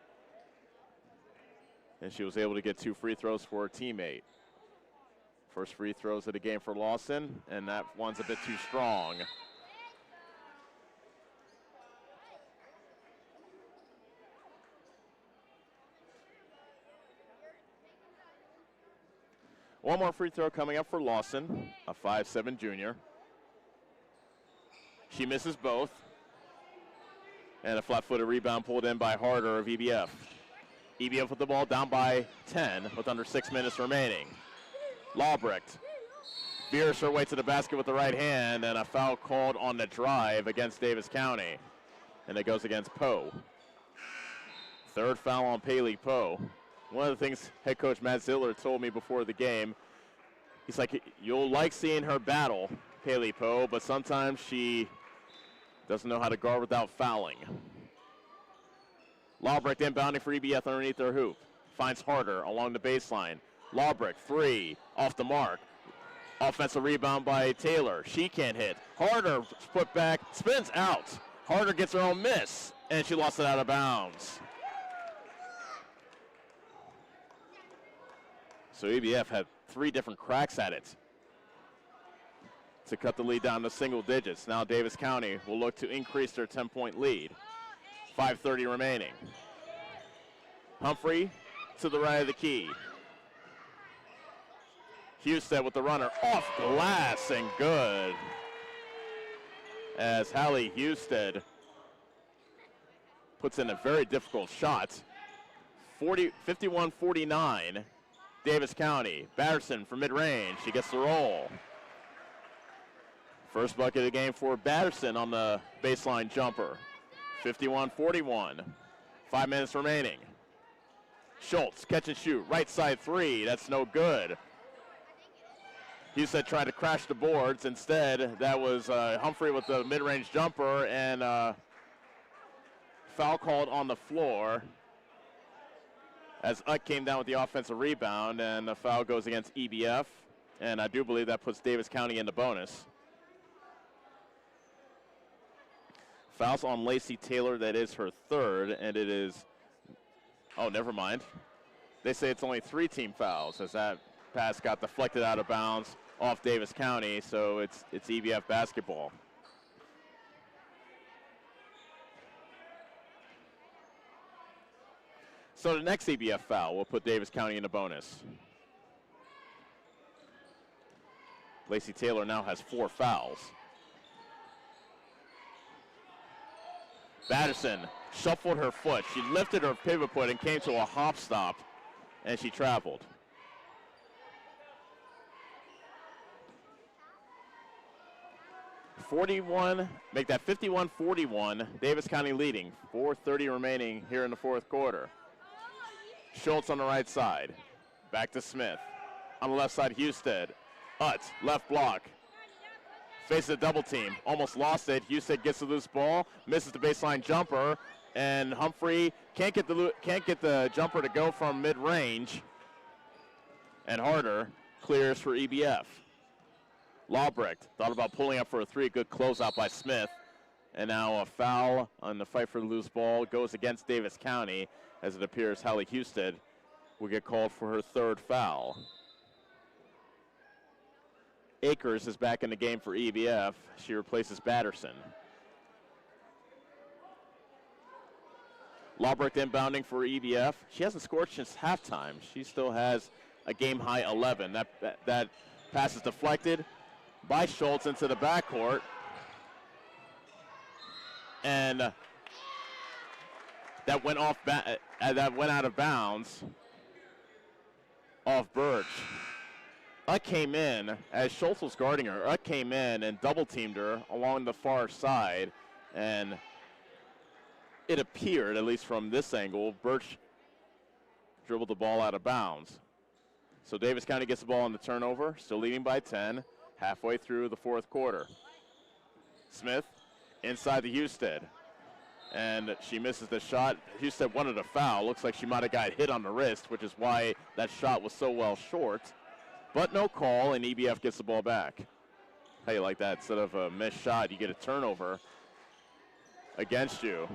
And she was able to get 2 free throws for her teammate. First free throws of the game for Lawson, and that one's a bit too strong. One more free throw coming up for Lawson, a 5'7" junior. She misses both. And a flat-footed rebound pulled in by Harder of EBF. EBF with the ball down by 10 with under 6 minutes remaining. Lawbrecht veers her way to the basket with the right hand, and a foul called on the drive against Davis County. And it goes against Poe. Third foul on Paley Poe. One of the things head coach Matt Ziller told me before the game, he's like, you'll like seeing her battle, Paley Poe, but sometimes she doesn't know how to guard without fouling. Lawbrecht inbounding for EBF underneath their hoop. Finds Harder along the baseline. Lawbrick, 3, off the mark. Offensive rebound by Taylor. She can't hit. Harder, put back, spins out. Harder gets her own miss, and she lost it out of bounds. So EBF had 3 different cracks at it to cut the lead down to single digits. Now Davis County will look to increase their 10-point lead. 5:30 remaining. Humphrey to the right of the key. Husted with the runner off glass and good. As Hallie Husted puts in a very difficult shot. 51-49, Davis County. Batterson from mid-range, she gets the roll. First bucket of the game for Batterson on the baseline jumper. 51-41, 5 minutes remaining. Schultz, catch and shoot, right side 3, that's no good. Husted tried to crash the boards. Instead, that was Humphrey with the mid-range jumper, and foul called on the floor as Utt came down with the offensive rebound, and the foul goes against EBF, and I do believe that puts Davis County in the bonus. Fouls on Lacey Taylor, that is her 3rd, and it is, oh, never mind. They say it's only 3 team fouls as that pass got deflected out of bounds off Davis County, so it's EBF basketball. So the next EBF foul will put Davis County in a bonus. Lacey Taylor now has 4 fouls. Batterson shuffled her foot. She lifted her pivot foot and came to a hop stop, and she traveled. Make that 51-41, Davis County leading. 4:30 remaining here in the 4th quarter. Schultz on the right side. Back to Smith. On the left side, Husted. Utt, left block. Faces a double team. Almost lost it. Husted gets the loose ball. Misses the baseline jumper. And Humphrey can't get the jumper to go from mid-range. And Harder clears for EBF. Lawbrecht thought about pulling up for a 3. Good closeout by Smith. And now a foul on the fight for the loose ball goes against Davis County, as it appears Hallie Husted will get called for her 3rd foul. Akers is back in the game for EBF. She replaces Batterson. Lawbrecht inbounding for EBF. She hasn't scored since halftime. She still has a game-high 11. That pass is deflected by Schultz into the backcourt. And that went out of bounds off Birch. Utt came in, as Schultz was guarding her, Utt came in and double-teamed her along the far side, and it appeared, at least from this angle, Birch dribbled the ball out of bounds. So Davis County gets the ball on the turnover, still leading by 10, halfway through the 4th quarter. Smith inside the Husted, and she misses the shot. Husted wanted a foul. Looks like she might have got hit on the wrist, which is why that shot was so well short. But no call, and EBF gets the ball back. How you like that? Instead of a missed shot, you get a turnover against you.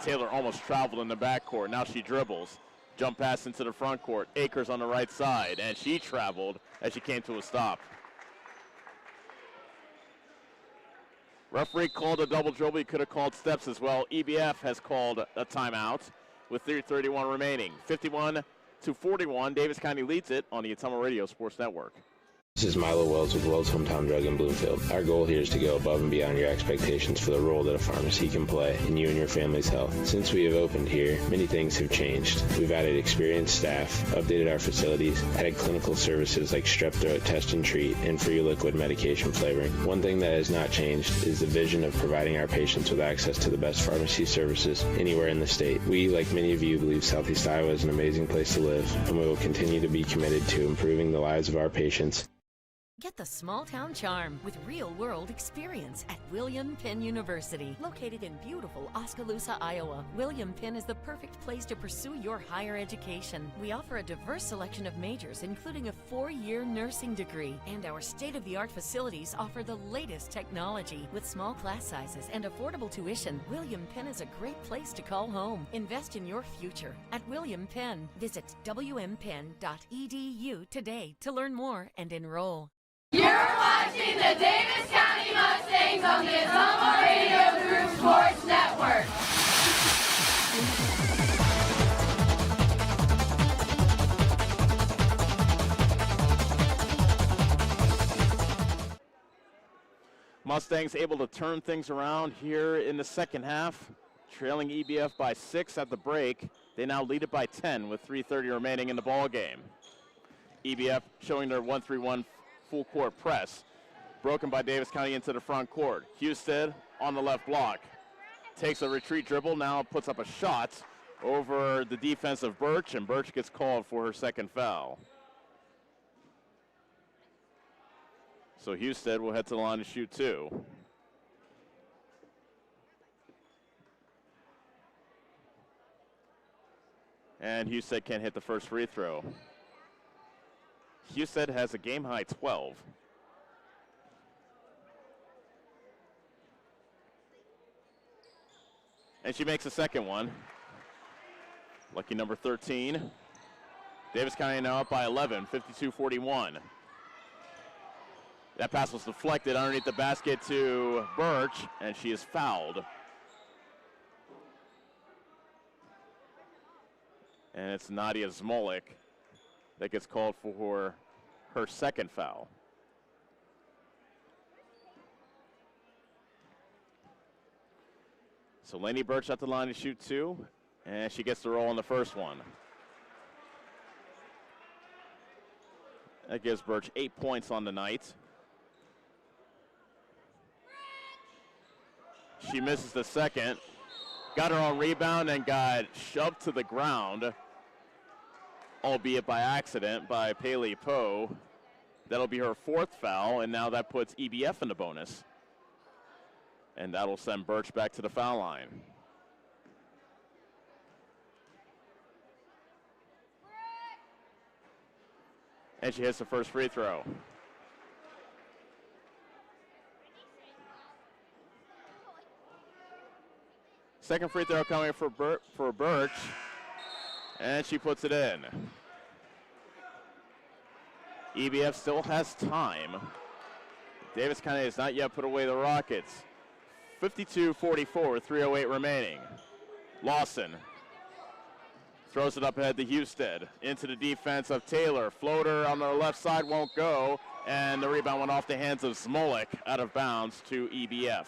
Taylor almost traveled in the backcourt. Now she dribbles. Jump pass into the front court. Akers on the right side, and she traveled as she came to a stop. Referee called a double dribble. He could have called steps as well. EBF has called a timeout with 3:31 remaining. 51-41. Davis County leads it on the Ottumwa Radio Sports Network. This is Milo Wells with Wells Hometown Drug in Bloomfield. Our goal here is to go above and beyond your expectations for the role that a pharmacy can play in you and your family's health. Since we have opened here, many things have changed. We've added experienced staff, updated our facilities, added clinical services like strep throat test and treat, and free liquid medication flavoring. One thing that has not changed is the vision of providing our patients with access to the best pharmacy services anywhere in the state. We, like many of you, believe Southeast Iowa is an amazing place to live, and we will continue to be committed to improving the lives of our patients Get the small town charm with real-world experience at William Penn University. Located in beautiful Oskaloosa, Iowa, William Penn is the perfect place to pursue your higher education. We offer a diverse selection of majors, including a 4-year nursing degree, and our state-of-the-art facilities offer the latest technology. With small class sizes and affordable tuition, William Penn is a great place to call home. Invest in your future at William Penn. Visit wmpenn.edu today to learn more and enroll. You're watching the Davis County Mustangs on the Azama Radio Group Sports Network. Mustangs able to turn things around here in the second half, trailing EBF by 6 at the break. They now lead it by 10 with 3:30 remaining in the ball game. EBF showing their 1-3-1 full court press, broken by Davis County into the front court. Husted on the left block, takes a retreat dribble, now puts up a shot over the defense of Birch, and Birch gets called for her second foul. So Husted will head to the line to shoot 2. And Husted can't hit the first free throw. Husted has a game-high 12. And she makes a second one. Lucky number 13. Davis County now up by 11, 52-41. That pass was deflected underneath the basket to Birch, and she is fouled. And it's Nadia Zmolik that gets called for her second foul. So Lainey Birch at the line to shoot 2, and she gets the roll on the first one. That gives Birch 8 points on the night. She misses the second, got her own rebound and got shoved to the ground, albeit by accident, by Pele Poe. That'll be her 4th foul, and now that puts EBF in the bonus. And that'll send Birch back to the foul line. And she hits the first free throw. Second free throw coming for Birch, and she puts it in. EBF still has time. Davis County has not yet put away the Rockets. 52-44 with 3:08 remaining. Lawson throws it up ahead to Husted. Into the defense of Taylor. Floater on the left side won't go, and the rebound went off the hands of Smolik, out of bounds to EBF.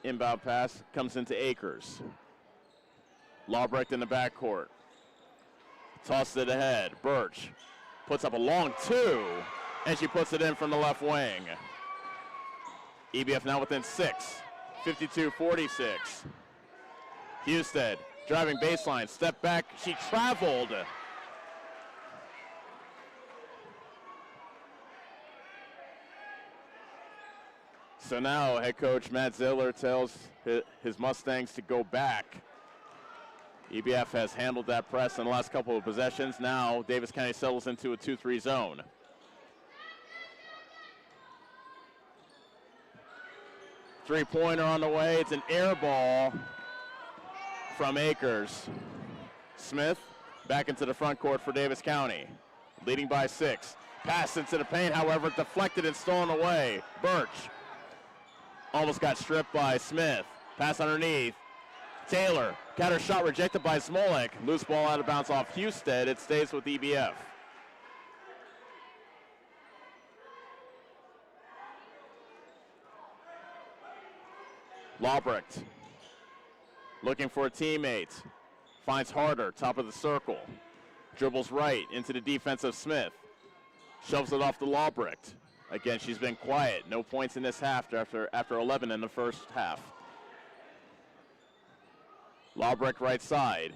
Inbound pass comes into Akers. Lawbrecht in the backcourt. Tosses it ahead. Birch puts up a long 2, and she puts it in from the left wing. EBF now within 6, 52-46. Husted driving baseline, step back. She traveled. So now head coach Matt Ziller tells his Mustangs to go back. EBF has handled that press in the last couple of possessions. Now Davis County settles into a 2-3 zone. Three-pointer on the way. It's an air ball from Akers. Smith back into the front court for Davis County, leading by 6. Pass into the paint, however, deflected and stolen away. Birch almost got stripped by Smith. Pass underneath. Taylor got her shot rejected by Smolik. Loose ball out of bounds off Husted. It stays with EBF. Lawbrecht looking for a teammate. Finds Harder, top of the circle. Dribbles right into the defense of Smith. Shoves it off to Lawbrecht. Again, she's been quiet. No points in this half after 11 in the first half. Lawbrecht right side.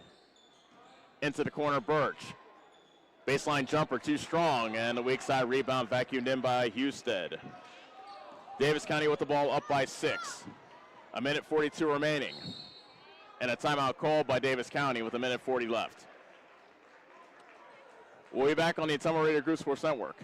Into the corner, Birch. Baseline jumper too strong, and the weak side rebound vacuumed in by Husted. Davis County with the ball up by 6. A minute 42 remaining. And a timeout called by Davis County with a minute 40 left. We'll be back on the Ottumwa Radio Group Sports Network.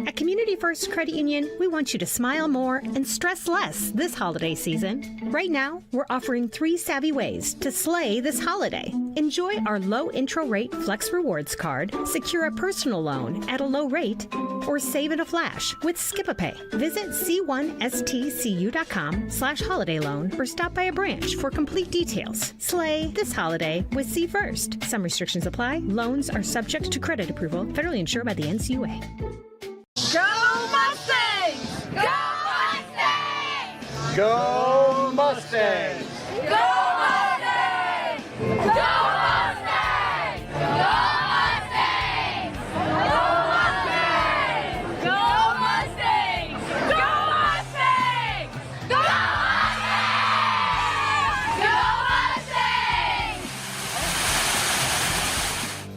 At Community First Credit Union, we want you to smile more and stress less this holiday season. Right now, we're offering 3 savvy ways to slay this holiday. Enjoy our low intro rate Flex Rewards card, secure a personal loan at a low rate, or save in a flash with Skip-a-Pay. Visit c1stcu.com/holiday loan or stop by a branch for complete details. Slay this holiday with C First. Some restrictions apply. Loans are subject to credit approval. Federally insured by the NCUA. Go Mustangs! Go Mustangs! Go Mustangs! Go Mustangs! Go Mustangs! Go Mustangs! Go Mustangs! Go Mustangs! Go Mustangs! Go Mustangs!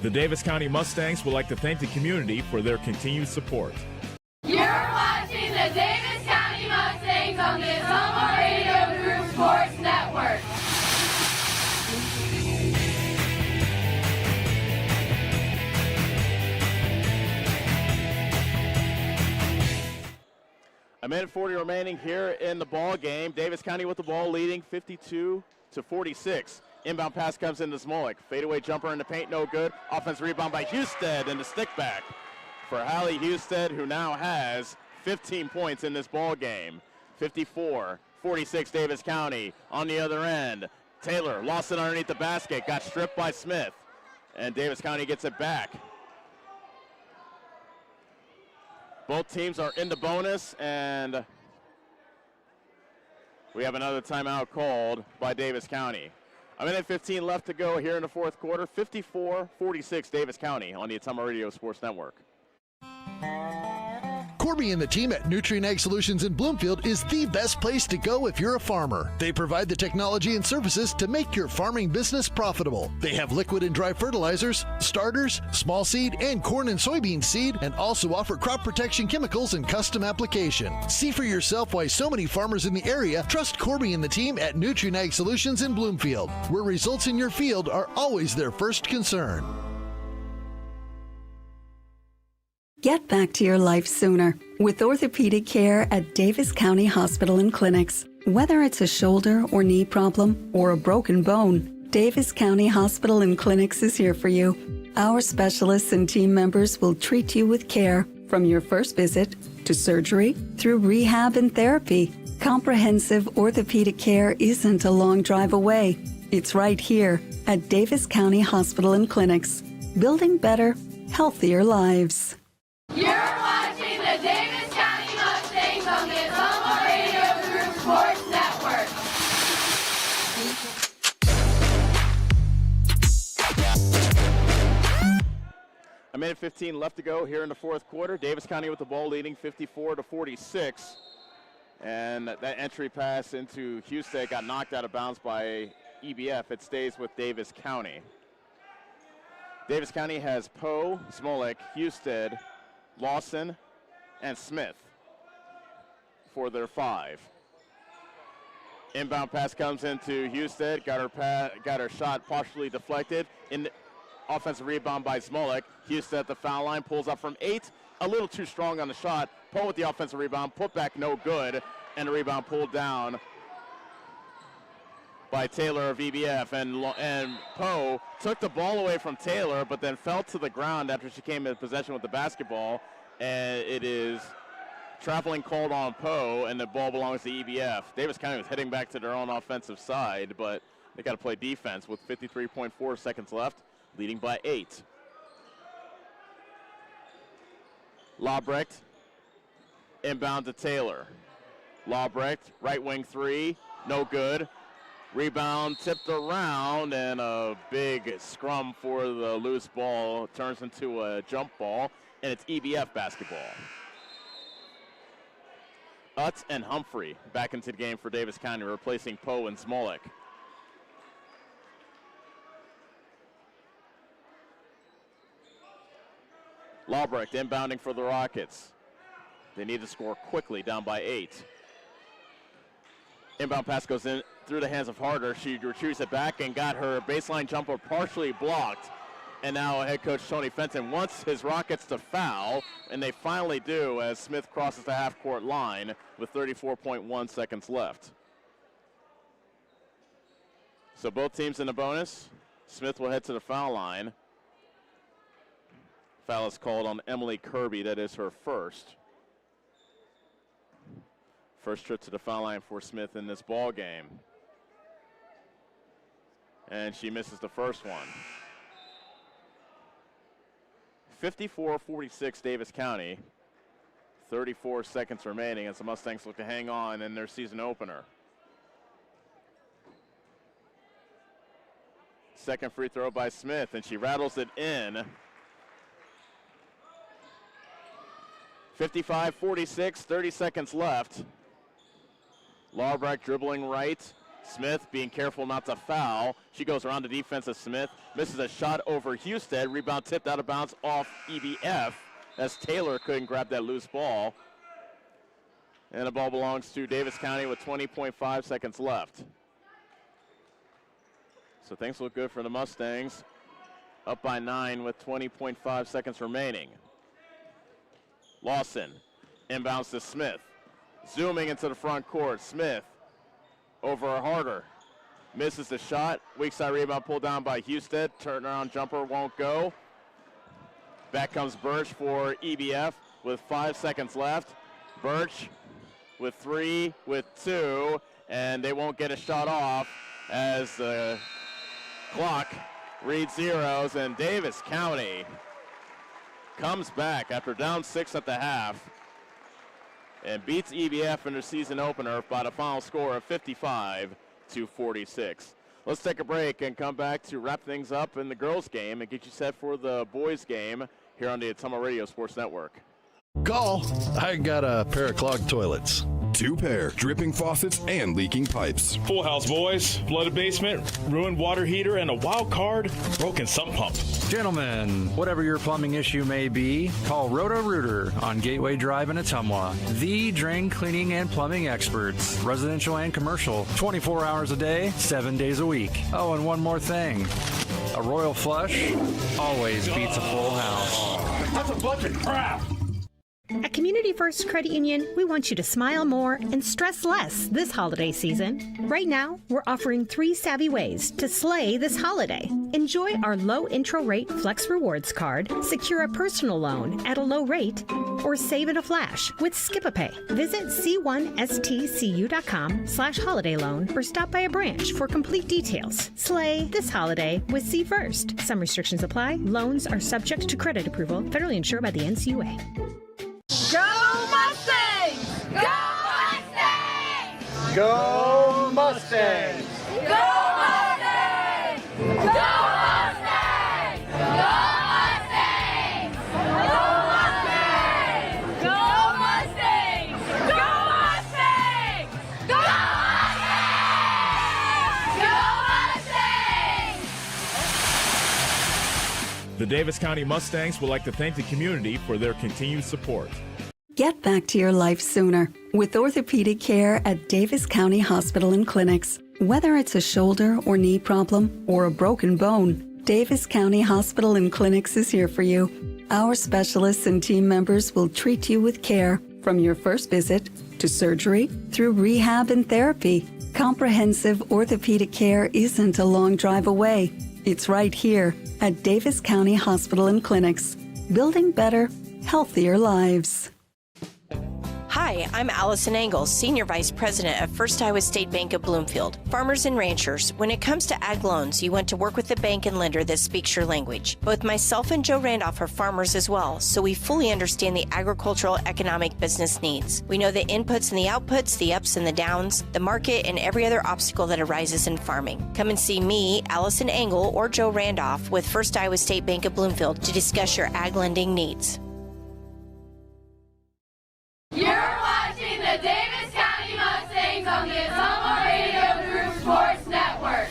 The Davis County Mustangs would like to thank the community for their continued support. You're watching the Davis County Mustangs on the Ottumwa Radio Group Sports Network. A minute 40 remaining here in the ball game. Davis County with the ball leading 52-46. Inbound pass comes into Smolik. Fadeaway jumper in the paint, no good. Offense rebound by Husted and the stick back for Hallie Husted, who now has 15 points in this ball game. 54-46 Davis County. On the other end, Taylor lost it underneath the basket, got stripped by Smith, and Davis County gets it back. Both teams are in the bonus, and we have another timeout called by Davis County. A minute 15 left to go here in the fourth quarter. 54-46 Davis County on the Ottumwa Radio Sports Network. Corby and the team at Nutrien Ag Solutions in Bloomfield is the best place to go if you're a farmer. They provide the technology and services to make your farming business profitable. They have liquid and dry fertilizers, starters, small seed, and corn and soybean seed, and also offer crop protection chemicals and custom application. See for yourself why so many farmers in the area trust Corby and the team at Nutrien Ag Solutions in Bloomfield, where results in your field are always their first concern. Get back to your life sooner with orthopedic care at Davis County Hospital and Clinics. Whether it's a shoulder or knee problem or a broken bone, Davis County Hospital and Clinics is here for you. Our specialists and team members will treat you with care from your first visit to surgery through rehab and therapy. Comprehensive orthopedic care isn't a long drive away. It's right here at Davis County Hospital and Clinics, building better, healthier lives. You're watching the Davis County Mustangs on the Ottumwa Radio Group Sports Network. A minute 15 left to go here in the fourth quarter. Davis County with the ball leading 54-46. And that entry pass into Houston got knocked out of bounds by EBF. It stays with Davis County. Davis County has Poe, Smolik, Husted, Lawson, and Smith for their 5. Inbound pass comes into Husted, got her shot partially deflected. In the offensive rebound by Smolik. Husted at the foul line, pulls up from 8, a little too strong on the shot. Poe with the offensive rebound, put back no good, and the rebound pulled down by Taylor of EBF, and Poe took the ball away from Taylor, but then fell to the ground after she came in possession with the basketball, and it is traveling called on Poe, and the ball belongs to EBF. Davis County was heading back to their own offensive side, but they got to play defense with 53.4 seconds left, leading by 8. Lawbrecht inbound to Taylor. Lawbrecht, right wing 3, no good. Rebound tipped around, and a big scrum for the loose ball. Turns into a jump ball, and it's EBF basketball. Utz and Humphrey back into the game for Davis County, replacing Poe and Smolik. Lawbrecht inbounding for the Rockets. They need to score quickly, down by 8. Inbound pass goes in through the hands of Harder. She retrieves it back and got her baseline jumper partially blocked. And now head coach Tony Fenton wants his Rockets to foul, and they finally do as Smith crosses the half-court line with 34.1 seconds left. So both teams in the bonus. Smith will head to the foul line. Foul is called on Emily Kirby. That is her first. First trip to the foul line for Smith in this ball game. And she misses the first one. 54-46 Davis County. 34 seconds remaining as the Mustangs look to hang on in their season opener. Second free throw by Smith, and she rattles it in. 55-46, 30 seconds left. Lawbrecht dribbling right. Smith being careful not to foul. She goes around the defense of Smith. Misses a shot over Husted. Rebound tipped out of bounds off EBF as Taylor couldn't grab that loose ball. And the ball belongs to Davis County with 20.5 seconds left. So things look good for the Mustangs. Up by 9 with 20.5 seconds remaining. Lawson inbounds to Smith. Zooming into the front court. Smith over Harder. Misses the shot. Weak side rebound pulled down by Husted. Turnaround jumper won't go. Back comes Birch for EBF with 5 seconds left. Birch with 3, with 2, and they won't get a shot off as the clock reads zeros, and Davis County comes back after down 6 at the half and beats EBF in their season opener by the final score of 55-46. Let's take a break and come back to wrap things up in the girls' game and get you set for the boys' game here on the Ottumwa Radio Sports Network. Call. I got a pair of clogged toilets. 2 pair, dripping faucets and leaking pipes. Full house, boys. Flooded basement, ruined water heater, and a wild card, broken sump pump. Gentlemen, whatever your plumbing issue may be, call Roto-Rooter on Gateway Drive in Ottumwa. The drain cleaning and plumbing experts, residential and commercial, 24 hours a day, 7 days a week. Oh, and one more thing. A royal flush always beats a full house. That's a bunch of crap. At Community First Credit Union, we want you to smile more and stress less this holiday season. Right now, we're offering 3 savvy ways to slay this holiday. Enjoy our low intro rate Flex Rewards card, secure a personal loan at a low rate, or save in a flash with Skip-a-Pay. Visit c1stcu.com/holiday loan or stop by a branch for complete details. Slay this holiday with C First. Some restrictions apply. Loans are subject to credit approval, federally insured by the NCUA. Go Mustangs! Go Mustangs! Go Mustangs! Go Mustangs! Go Mustangs! Go Mustangs! Go Mustangs! Go Mustangs! Go Mustangs! Go Mustangs! The Davis County Mustangs would like to thank the community for their continued support. Get back to your life sooner with orthopedic care at Davis County Hospital and Clinics. Whether it's a shoulder or knee problem or a broken bone, Davis County Hospital and Clinics is here for you. Our specialists and team members will treat you with care from your first visit to surgery through rehab and therapy. Comprehensive orthopedic care isn't a long drive away. It's right here at Davis County Hospital and Clinics, building better, healthier lives. Hi, I'm Allison Engels, Senior Vice President at First Iowa State Bank of Bloomfield. Farmers and ranchers, when it comes to ag loans, you want to work with a bank and lender that speaks your language. Both myself and Joe Randolph are farmers as well, so we fully understand the agricultural economic business needs. We know the inputs and the outputs, the ups and the downs, the market, and every other obstacle that arises in farming. Come and see me, Allison Engel, or Joe Randolph with First Iowa State Bank of Bloomfield to discuss your ag lending needs. You're watching the Davis County Mustangs on the Ottumwa Radio Group Sports Network.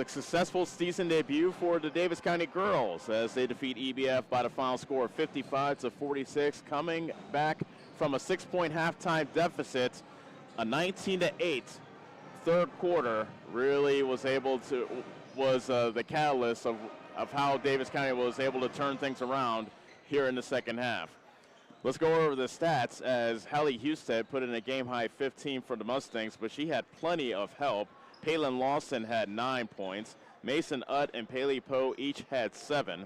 a successful season debut for the Davis County girls as they defeat EBF by the final score of 55-46, coming back from a 6-point halftime deficit. A 19-8 third quarter really was the catalyst of how Davis County was able to turn things around here in the second half. Let's go over the stats as Hallie Husted put in a game-high 15 for the Mustangs, but she had plenty of help. Palin Lawson had 9 points. Mason Utt and Paley Poe each had 7.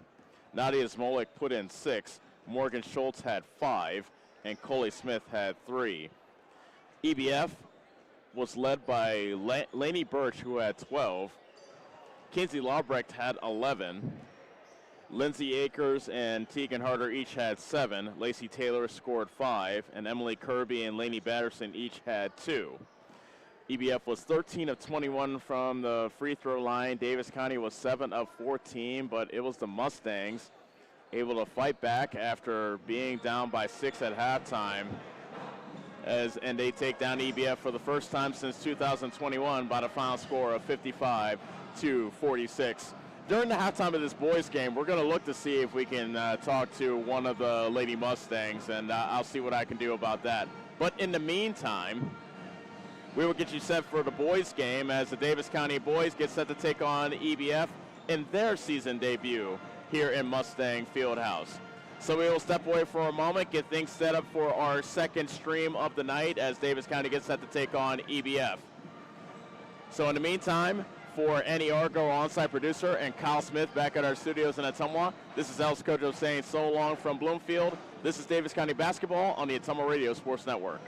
Nadia Smolik put in 6. Morgan Schultz had 5. And Coley Smith had 3. EBF was led by Lainey Birch, who had 12. Kinsey Lawbrecht had 11. Lindsay Akers and Tegan Harder each had 7. Lacey Taylor scored 5. And Emily Kirby and Lainey Batterson each had 2. EBF was 13 of 21 from the free throw line. Davis County was 7 of 14, but it was the Mustangs able to fight back after being down by 6 at halftime. And they take down EBF for the first time since 2021 by the final score of 55-46. During the halftime of this boys game, we're going to look to see if we can talk to one of the Lady Mustangs, and I'll see what I can do about that. But in the meantime, we will get you set for the boys game as the Davis County boys get set to take on EBF in their season debut here in Mustang Fieldhouse. So we will step away for a moment, get things set up for our second stream of the night as Davis County gets set to take on EBF. So in the meantime, for Annie Argo, on-site producer, and Kyle Smith back at our studios in Ottumwa, this is Els Kojo saying so long from Bloomfield. This is Davis County basketball on the Ottumwa Radio Sports Network.